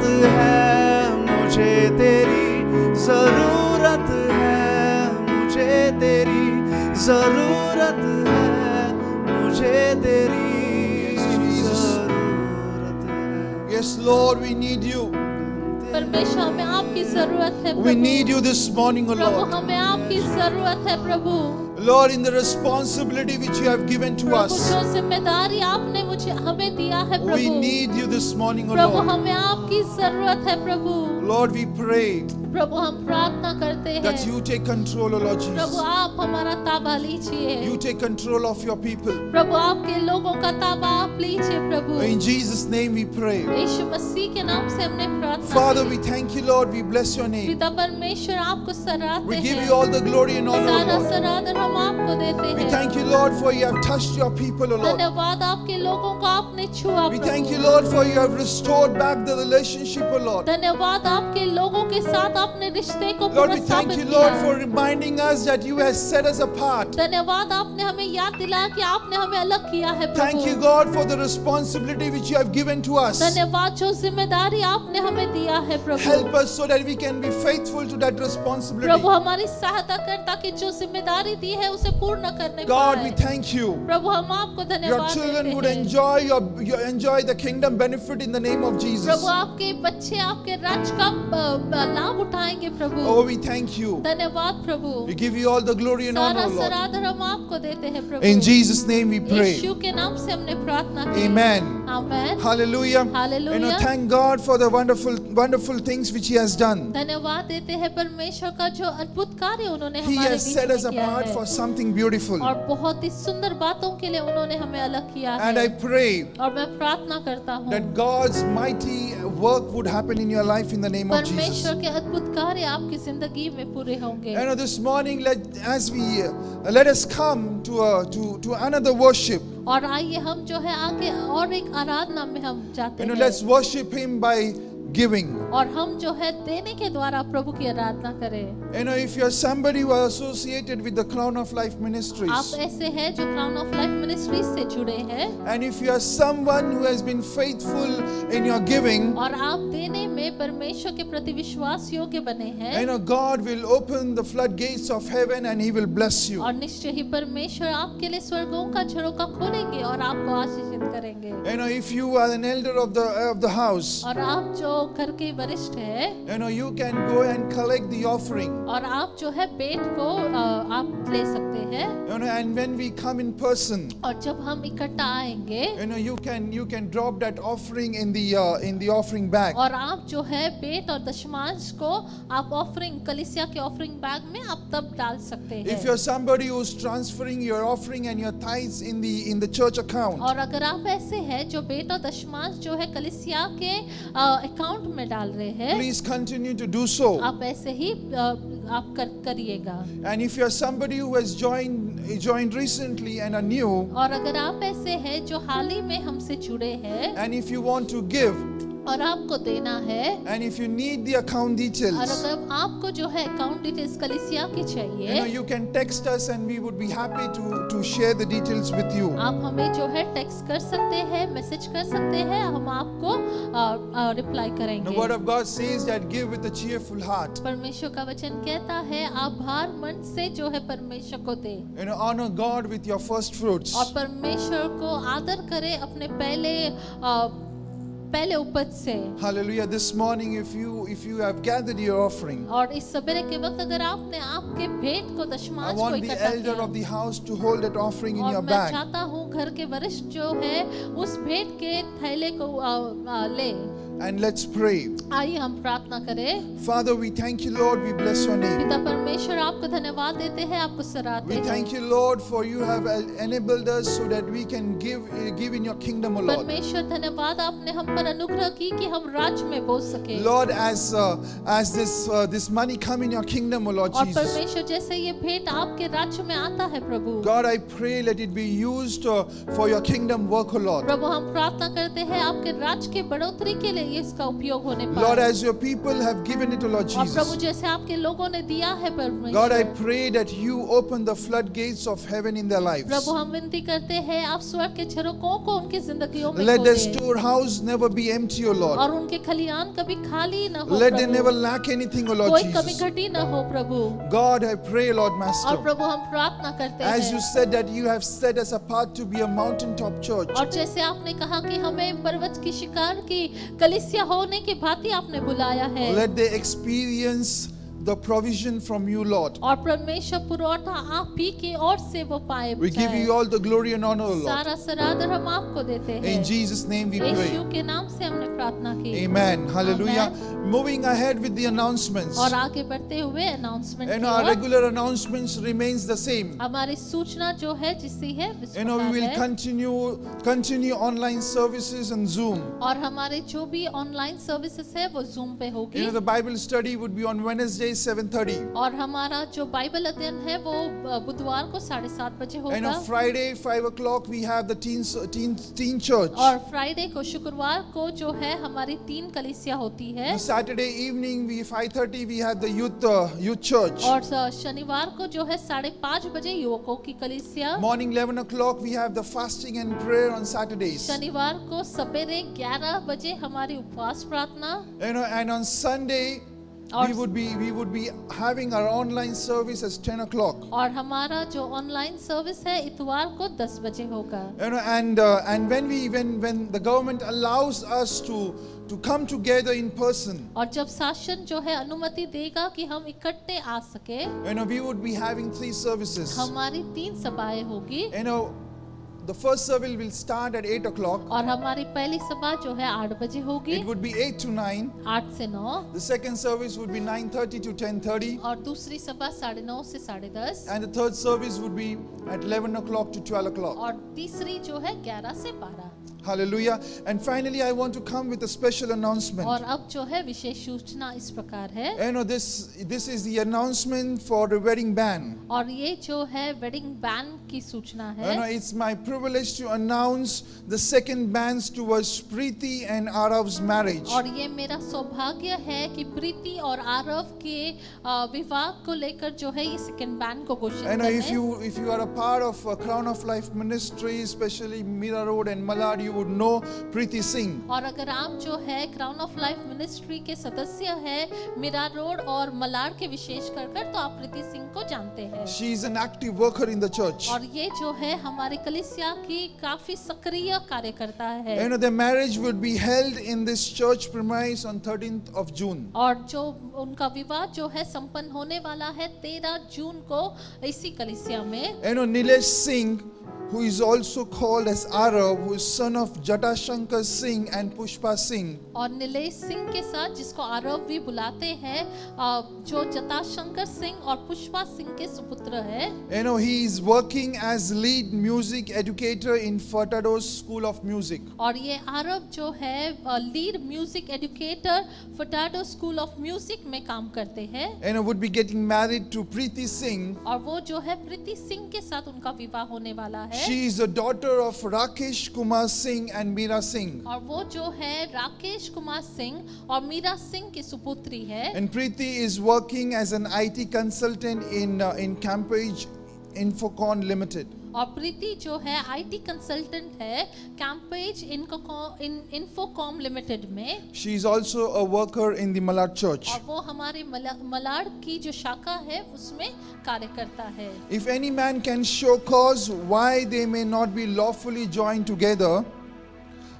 है मुझे तेरी, जरूरत है मुझे तेरी, जरूरत है मुझे तेरी, जरूरत है। Yes, Lord, we need you. परमेश्वर हमें आपकी जरूरत है We Prabhu. need you this morning, O Prabhu Lord. हमें आपकी जरूरत है प्रभु। Lord, in the responsibility which you have given to Prabhu us, जो जिम्मेदारी आपने मुझे हमें दिया है we Prabhu, need you this morning, O Prabhu Lord. हमें आपकी जरूरत है प्रभु। Lord, we pray प्रभु हम प्रार्थना करते हैं, that you take control, O Lord Prabhu Jesus. आप हमारा ताबा लीजिए, You take control of your people. प्रभु आपके लोगों का ताबा आप लीजिए प्रभु। In Jesus' name we pray. यीशु मसीह के नाम से हमने प्रार्थना Father, की। we thank you, Lord. We bless your name. पिता परमेश्वर आपको सराहते We give हैं, you all the glory and honor, O सारा Lord. सराहना हम आपको देते We हैं। thank you, Lord, for you have touched your people, O Lord. धन्यवाद आपके लोगों को आपने छुआ We Prabhu. thank you, Lord, for you have restored back the relationship, O Lord. धन्यवाद आपके लोगों के साथ आपने रिश्ते को Lord, we thank पुनर्स्थापित you, Lord, किया। for reminding us that you have set us apart. धन्यवाद आपने हमें याद दिलाया कि आपने हमें अलग किया है Thank you, Prabhu. God, for the responsibility which you have given to us. धन्यवाद जो जिम्मेदारी आपने हमें दिया है प्रभु। Help us so that we can be faithful to that responsibility. प्रभु हमारी सहायता कर ताकि जो जिम्मेदारी दी है उसे पूर्ण करने God, we पाए। thank you. प्रभु हम आपको Your धन्यवाद children would देते हैं। enjoy the kingdom benefit in the name of Jesus. प्रभु आपके बच्चे आपके राज्य का लाभ उठाएंगे प्रभु। Oh, we thank you. धन्यवाद प्रभु। We give you all the glory and सारा honor, Lord. सराधन हम आपको देते हैं प्रभु। In Jesus' name we pray. यीशु के नाम से हमने प्रार्थना की। Amen. Amen. Hallelujah. Hallelujah. You know, thank God for the wonderful things which He has done. धन्यवाद देते हैं परमेश्वर का जो अद्भुत कार्य उन्होंने He हमारे has बीच set में us किया apart है for something beautiful. और बहुत ही सुंदर बातों के लिए उन्होंने हमें अलग किया And I है। pray और मैं प्रार्थना करता हूँ that God's mighty work would happen in your life in the name of Jesus. परमेश्वर के अद्भुत कार्य आपकी जिंदगी में पूरे होंगे। You know, this morning, let us come to another worship. और आइए हम जो है आगे और एक आराधना में हम जाते हैं let's worship Him by giving. और हम जो है देने के द्वारा प्रभु की आराधना करें। If you're somebody who are associated with the Crown of Life आप Ministries, ऐसे हैं जो क्राउन ऑफ लाइफ मिनिस्ट्रीज से जुड़े हैं and if you are someone who has been faithful in your giving, और आप देने में परमेश्वर के प्रति विश्वास योग्य बने हैं, God will open the floodgates of heaven and He will bless you. और निश्चय ही परमेश्वर आपके लिए स्वर्गों का झरोखा खोलेंगे और आपको आशीषित करेंगे। If you are an elder of the house, और आप जो घर के वरिष्ठ हैं, you can go and collect the offering. और आप जो है बेट को आप ले सकते हैं, And when we come in person, और जब हम इकट्ठा आएंगे, you can drop that offering in the offering bag. और आप जो है बेट और दशमांश को आप ऑफरिंग कलीसिया के ऑफरिंग बैग में आप तब डाल सकते हैं। If you're somebody who's transferring your offering and your tithes in the church account, और अगर आप ऐसे हैं जो बेट और दशमांश जो है कलीसिया के अकाउंट में डाल रहे हैं, please continue to do so. आप ऐसे ही आप करिएगा। And if you're somebody who has joined recently and are new, और अगर आप ऐसे हैं जो हाल ही में हमसे जुड़े हैं and if you want to give, और आपको देना है, and if you need the account और details, अगर आपको जो है अकाउंट डिटेल्स कलीसिया की चाहिए, you can text us and we would be happy to share the details with you. आप हमें जो है टेक्स्ट कर सकते हैं, मैसेज कर सकते हैं, हम आपको रिप्लाई The करेंगे। word of God says that give with a cheerful heart. परमेश्वर का वचन कहता है आप भार मन से जो है परमेश्वर को दे, Honor God with your first fruits. और परमेश्वर को आदर करें अपने पहले उपज से। Hallelujah. This morning, if you have gathered your offering, और इस सवेरे के वक्त अगर आपने आपके भेंट को I दशमांश को want the इकट्ठा elder किया, of the house to hold that offering in और your मैं bag. चाहता हूँ घर के वरिष्ठ जो है उस भेंट के थैले को ले। And let's pray. आइए हम प्रार्थना करें। Father, we thank you, Lord. We bless your name. पिता परमेश्वर आपको धन्यवाद देते हैं, आपको सराहते We हैं। thank you, Lord, for you have enabled us so that we can give in your kingdom, O Lord. परमेश्वर धन्यवाद आपने हम पर अनुग्रह की कि हम राज्य में बोल सके। Lord, as this money come in your kingdom, O Lord और Jesus. परमेश्वर जैसे ये भेंट आपके राज्य में आता है प्रभु, God, I pray let it be used for your kingdom work, O Lord. प्रभु हम प्रार्थना करते हैं आपके राज्य के बढ़ोतरी के लिए ये इसका उपयोग होने Lord, पाए। as your people have given it, O Lord और प्रभु Jesus. जैसे आपके लोगों ने दिया है God, I परमेश्वर, pray that you open the floodgates of heaven in their lives. प्रभु हम विनती करते हैं आप स्वर्ग के झरोकों को उनकी जिंदगियों में Let their खोलें, storehouse never be empty, O Lord. और उनके खलियान कभी खाली न हो Let them never प्रभु, lack anything, O Lord कोई कमी Jesus. घटी न हो प्रभु। God, I pray, Lord और Master, प्रभु हम प्रार्थना करते as you हैं, said that you have set us apart to be a mountaintop church. और जैसे आपने कहा कि हमें पर्वत की शिकार की कलीसिया होने की भांति आपने बुलाया है, Let they experience the provision from you, Lord. और परमेश्वर पुरौठा आप ही की ओर से वो पाए We give जाए। you all the glory and honor, O Lord. सारा सरादर हम आपको देते हैं। In Jesus' name we pray. यीशु के नाम से हमने प्रार्थना की। Amen. Hallelujah. Moving ahead with the announcements. और आगे बढ़ते हुए announcement And our regular announcements remains the same. हमारी सूचना जो है जिससे है इस We प्रकार will है। continue online services on Zoom. और हमारे जो भी ऑनलाइन सर्विसेज है वो जूम पे होगी। The Bible study would be on Wednesday 7:30. और हमारा जो बाइबल अध्ययन है वो बुधवार को 7:30 बजे And होगा। on Friday 5 o'clock we have the teen church. और फ्राइडे को शुक्रवार को जो है हमारी 3 कलीसिया होती है। On Saturday evening 5:30 we have the youth church. और शनिवार को जो है 5:30 बजे युवकों की कलीसिया। Morning 11 o'clock we have the fasting and prayer on Saturdays. शनिवार को सवेरे 11 बजे हमारी उपवास प्रार्थना। And on Sunday we would be having our online service at 10 o'clock. और हमारा जो ऑनलाइन सर्विस है इतवार को 10 बजे होगा। And when the government allows us to come together in person, और जब शासन जो है अनुमति देगा कि हम इकट्ठे आ सके, we would be having 3 services. हमारी 3 सभाएं होगी। The first service will start at 8 o'clock. और हमारी पहली सभा जो है 8 बजे होगी। It would be 8 to 9. 8 से 9। The second service would be 9:30 to 10:30. और दूसरी सभा 9:30 से 10:30। And the third service would be at 11 o'clock to 12 o'clock. और तीसरी जो है 11 से 12। Hallelujah. And finally, I want to come with a special announcement. और अब जो है विशेष सूचना इस प्रकार है। This is the announcement for the wedding band. और ये जो है वेडिंग बैन की सूचना है। It's my privilege privilege to announce the second banns towards Preeti and Arav's marriage. और ये मेरा सौभाग्य है कि प्रीति और आरव के विवाह को लेकर जो है ये सेकंड बैन को घोषित And करें। if you are a part of Crown of Life Ministry, especially Mira Road and Malad, you would know Preeti Singh. और अगर आप जो है क्राउन ऑफ लाइफ मिनिस्ट्री के सदस्य हैं मीरा रोड और मलाड के विशेष कर तो आप प्रीति सिंह को जानते हैं। She is an active worker in the church. और ये जो है हमारे कलीसिया की काफी सक्रिय कार्यकर्ता है। You know, their marriage would be held in this church premise on 13th of June. और जो उनका विवाह जो है संपन्न होने वाला है 13 जून को इसी कलीसिया में। You know, Nilesh Singh, who is also called as Arav, who is son of Jatashankar Singh and Pushpa Singh. और नीलेश सिंह के साथ जिसको आरव भी बुलाते हैं जो जटाशंकर सिंह और पुष्पा सिंह के सुपुत्र है। You know, he is working as lead music educator in Furtado's School of Music. और ये आरव जो है lead music educator Furtados school of music में काम करते हैं। And would be getting married to Preeti Singh. और वो जो है प्रीति सिंह के साथ उनका विवाह होने वाला है। She is the daughter of Rakesh Kumar Singh and Meera Singh. और वो जो है राकेश कुमार सिंह और मीरा सिंह की सुपुत्री है। And Preeti is working as an IT consultant in Campage Infocon Limited. और प्रीति जो है आईटी कंसल्टेंट है कैंपेज इन्फोकॉम लिमिटेड में। She is also a worker in the Malad Church. और वो हमारे मलाड की जो शाखा है उसमें कार्य करता है। If any man can show cause why they may not be lawfully joined together,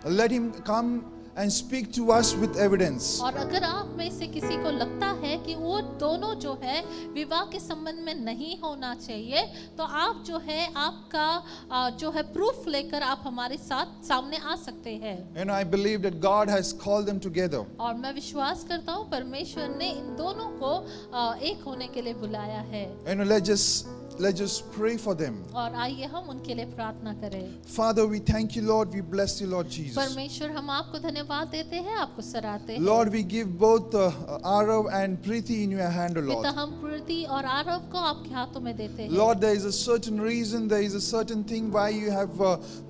let him come and speak to us with evidence. और अगर आप में से किसी को लगता है कि वो दोनों जो है विवाह के संबंध में नहीं होना चाहिए तो आप जो है आपका जो है प्रूफ लेकर आप हमारे साथ सामने आ सकते हैं। And I believe that God has called them together. और मैं विश्वास करता हूँ परमेश्वर ने इन दोनों को एक होने के लिए बुलाया है। And let's just pray for them. और आइए हम उनके लिए प्रार्थना करें। Father, we thank you, Lord. We bless you, Lord Jesus. परमेश्वर हम आपको धन्यवाद देते हैं, आपको सराहते हैं। Lord, we give both Arav and Preeti in your hand, O पिता Lord. हम प्रीति और आरव को आपके हाथों में देते हैं। Lord, there is a certain reason, there is a certain thing why you have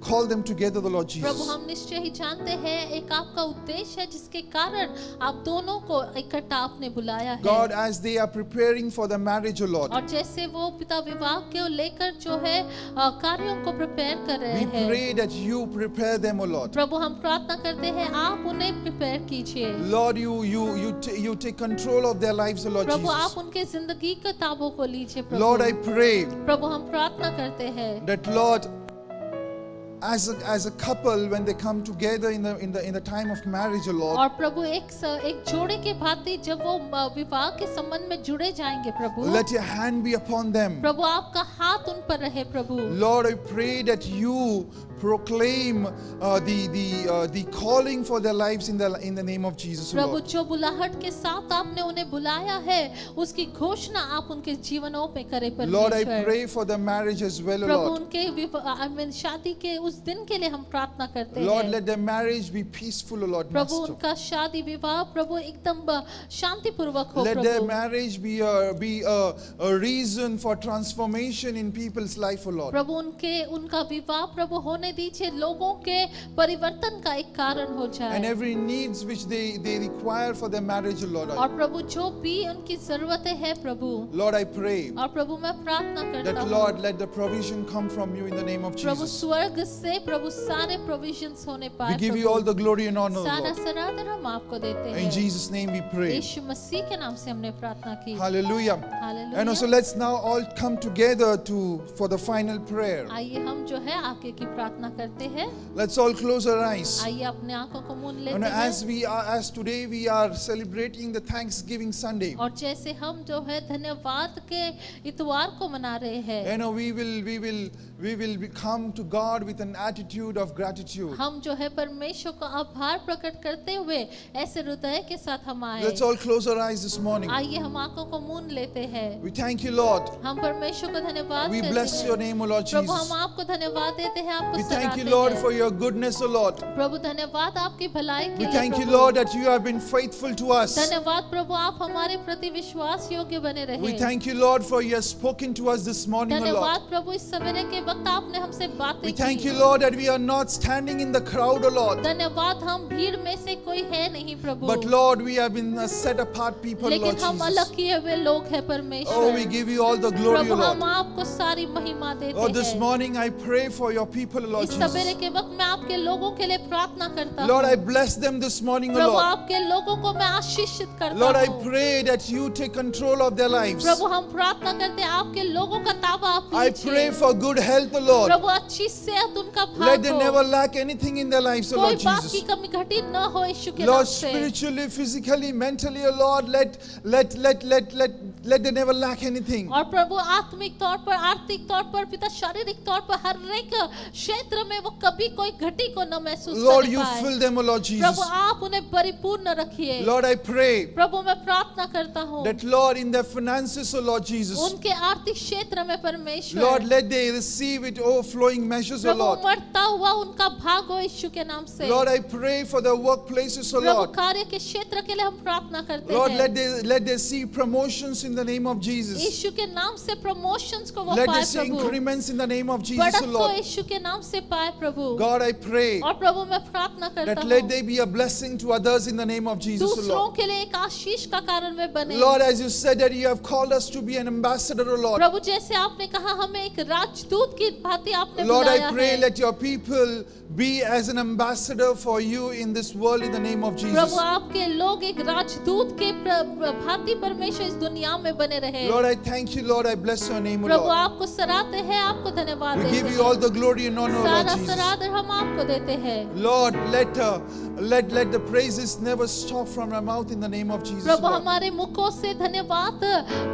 called them together, the Lord Prabhu Jesus. हम निश्चय ही जानते हैं एक आपका उद्देश्य है जिसके कारण आप दोनों को इकट्ठा आपने बुलाया है। God, as they are preparing for the marriage, O Lord, और जैसे वो पिता विवाह के लेकर जो है कार्यों को प्रिपेयर कर रहे we हैं। pray that you prepare them, O Lord. प्रभु हम प्रार्थना करते हैं आप उन्हें प्रिपेयर कीजिए। Lord, you take control of their lives, O Lord प्रभु आप Jesus. उनके जिंदगी के ताबों को लीजिए प्रभु। Lord, I pray प्रभु हम प्रार्थना करते हैं that, Lord, as a couple, when they come together in the time of marriage, O Lord, और प्रभु एक जोड़े के भांति जब वो विवाह के संबंध में जुड़े जाएंगे प्रभु let your hand be upon them. प्रभु आपका हाथ उन पर रहे प्रभु। Lord, I pray that you proclaim the calling for their lives in the name of Jesus, O Prabhu Lord. जो बुलाहट के साथ आपने उन्हें बुलाया है उसकी घोषणा आप उनके जीवनों पे करें Lord, I परमेश्वर। pray for the marriage as well, O Prabhu Lord. उनके शादी के उस दिन के लिए हम प्रार्थना करते Lord, हैं। let their marriage be peaceful, O Lord, Prabhu Master. उनका शादी विवाह प्रभु एकदम शांतिपूर्वक हो Let their Prabhu. marriage be a reason for transformation in people's life, O Lord. प्रभु उनका विवाह प्रभु होने दीजिए लोगों के परिवर्तन का एक कारण हो And जाए। every needs which they require for their marriage, O Lord. और प्रभु जो भी उनकी जरूरतें हैं प्रभु Lord, I pray और प्रभु मैं प्रार्थना करता that, हूँ Lord, let the provision come from you in the name of Prabhu Jesus. स्वर्ग से प्रभु सारे प्रोविजंस होने We पाए give you all the glory and honor, सारा Lord. सराहना हम आपको देते In हैं। Jesus' name we pray. यीशु मसीह के नाम से हमने प्रार्थना की। Hallelujah. Hallelujah. And so let's now all come together for the final prayer. आइए हम जो है आगे की प्रार्थना करते हैं। Let's all close our eyes. आइए अपने आंखों को मूंद And लेते हैं। as today we are celebrating the Thanksgiving Sunday. और जैसे हम जो है धन्यवाद के इतवार को मना रहे हैं You know, we will come to God with an attitude of gratitude. हम जो है परमेश्वर को आभार प्रकट करते हुए ऐसे हृदय के साथ हम आए। Let's all close our eyes this morning. आइए हम आंखों को मूंद लेते हैं। We thank you, Lord. हम परमेश्वर को धन्यवाद We करते bless हैं। your name, O Lord Prabhu Jesus. हम आपको धन्यवाद देते हैं, आपको We thank you, सराहते Lord, हैं। for your goodness, O Lord. प्रभु धन्यवाद आपकी भलाई के We लिए thank you, Prabhu. Lord, that you have been faithful to us. धन्यवाद प्रभु आप हमारे प्रति विश्वास योग्य बने रहे। We thank you, Lord, for you have spoken to us this morning, O Lord. धन्यवाद प्रभु इस सवेरे के वक्त आपने हमसे बातें We thank की। you, Lord, that we are not standing in the crowd, O Lord. धन्यवाद, हम भीड़ में से कोई है नहीं प्रभु, But Lord, we have been set apart people, Lord लेकिन हम अलग Jesus. किए हुए लोग हैं परमेश्वर। Oh, we give you all the glory, O प्रभु हम Lord. आपको सारी महिमा देते Oh, this हैं। morning I pray for your people, Lord इस सवेरे Jesus. के वक्त मैं आपके लोगों के लिए प्रार्थना करता Lord, हूँ। I bless them this morning, O Prabhu Lord. आपके लोगों को मैं आशीषित करता Lord, I हूँ। pray that you take control of their lives. प्रभु हम प्रार्थना करते हैं आपके लोगों का ताबा आप I लीजिए। pray for good health, O Lord. प्रभु अच्छी सेहत उनका Let भाग them हो, never lack anything in their lives, O कोई Lord बात की Jesus. कमी घटी न हो यीशु के Lord, नाम से। spiritually, physically, mentally, O Lord, let them never lack anything. और प्रभु आत्मिक तौर पर, आर्थिक तौर पर, पिता शारीरिक तौर पर, हर एक क्षेत्र में वो कभी कोई घटी को न महसूस Lord, कर you पाए। fill them, O Lord Jesus. प्रभु आप उन्हें परिपूर्ण रखिए। Lord, I pray प्रभु मैं प्रार्थना करता हूँ that, Lord, in their finances, O Lord Jesus, उनके आर्थिक क्षेत्र में परमेश्वर, Lord, let they receive it overflowing measures, O Prabhu Lord. उमड़ता हुआ उनका भाग हो यीशु के नाम से। Lord, I pray for the workplaces, O Prabhu Lord. कार्य के क्षेत्र के लिए हम प्रार्थना करते Lord, हैं। let they see promotions in the name of Jesus. यीशु के नाम से प्रमोशंस को वो Let पाए they see Prabhu, increments in the name of Jesus, बढ़त O को Lord. यीशु के नाम से पाए प्रभु। God, I pray और प्रभु मैं प्रार्थना करता that let हूँ they be a blessing to others in the name of Jesus, O दूसरों Lord. के लिए एक आशीष का कारण वे बने। Lord, as you said that you have called us to be an ambassador, O Lord. प्रभु जैसे आपने कहा हमें एक राजदूत की भांति आपने Lord, बुलाया I pray है। let your people be as an ambassador for you in this world in the name of Jesus. प्रभु आपके लोग एक राजदूत के भांति परमेश्वर इस दुनिया में बने रहे। Lord, I thank you, Lord. I bless your name, O Prabhu Lord. आपको सराहते हैं, आपको धन्यवाद We देते give you all हैं। the glory and honor, O Lord सारा Jesus. सरादर हम आपको देते हैं। Lord, let the praises never stop from our mouth in the name of Jesus, Prabhu Lord. हमारे मुखों से धन्यवाद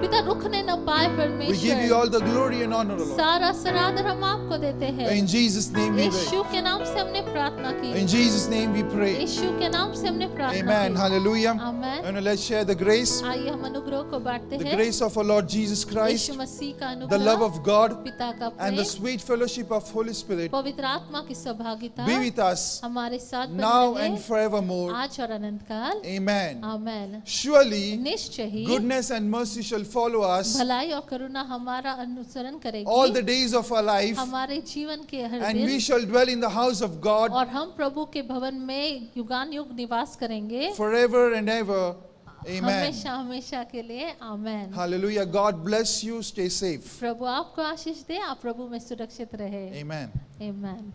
पिता रुकने न पाए We give you परमेश्वर। all the glory and honor, O Lord. सारा सरादर हम आपको देते हैं। In Jesus' name we Yeshu pray. के नाम से हमने प्रार्थना की। In Jesus' name we pray. यीशु के नाम से हमने प्रार्थना Amen. की। Hallelujah. Amen. And let's share the grace. आइए हम अनुग्रह को बांटते The हैं। grace of our Lord Jesus Christ, यीशु मसीह का the love अनुग्रह, of God, पिता का and the Prem, sweet fellowship of Holy Spirit पवित्र आत्मा की सहभागिता be with us हमारे साथ बने now रहे, and forevermore. आज और अनंत काल। Amen. आमेन। Surely निश्चय ही goodness and mercy shall follow us भलाई और करुणा हमारा अनुसरण करेगी all the days of our life, हमारे जीवन के हर and we दिन, shall dwell in the house of God और हम प्रभु के भवन में युगान युग निवास करेंगे forever and ever. Amen. हमेशा हमेशा के लिए। आमेन। Hallelujah. God bless you. Stay safe. प्रभु आपको आशीष दे, आप प्रभु में सुरक्षित रहे। Amen. आमेन।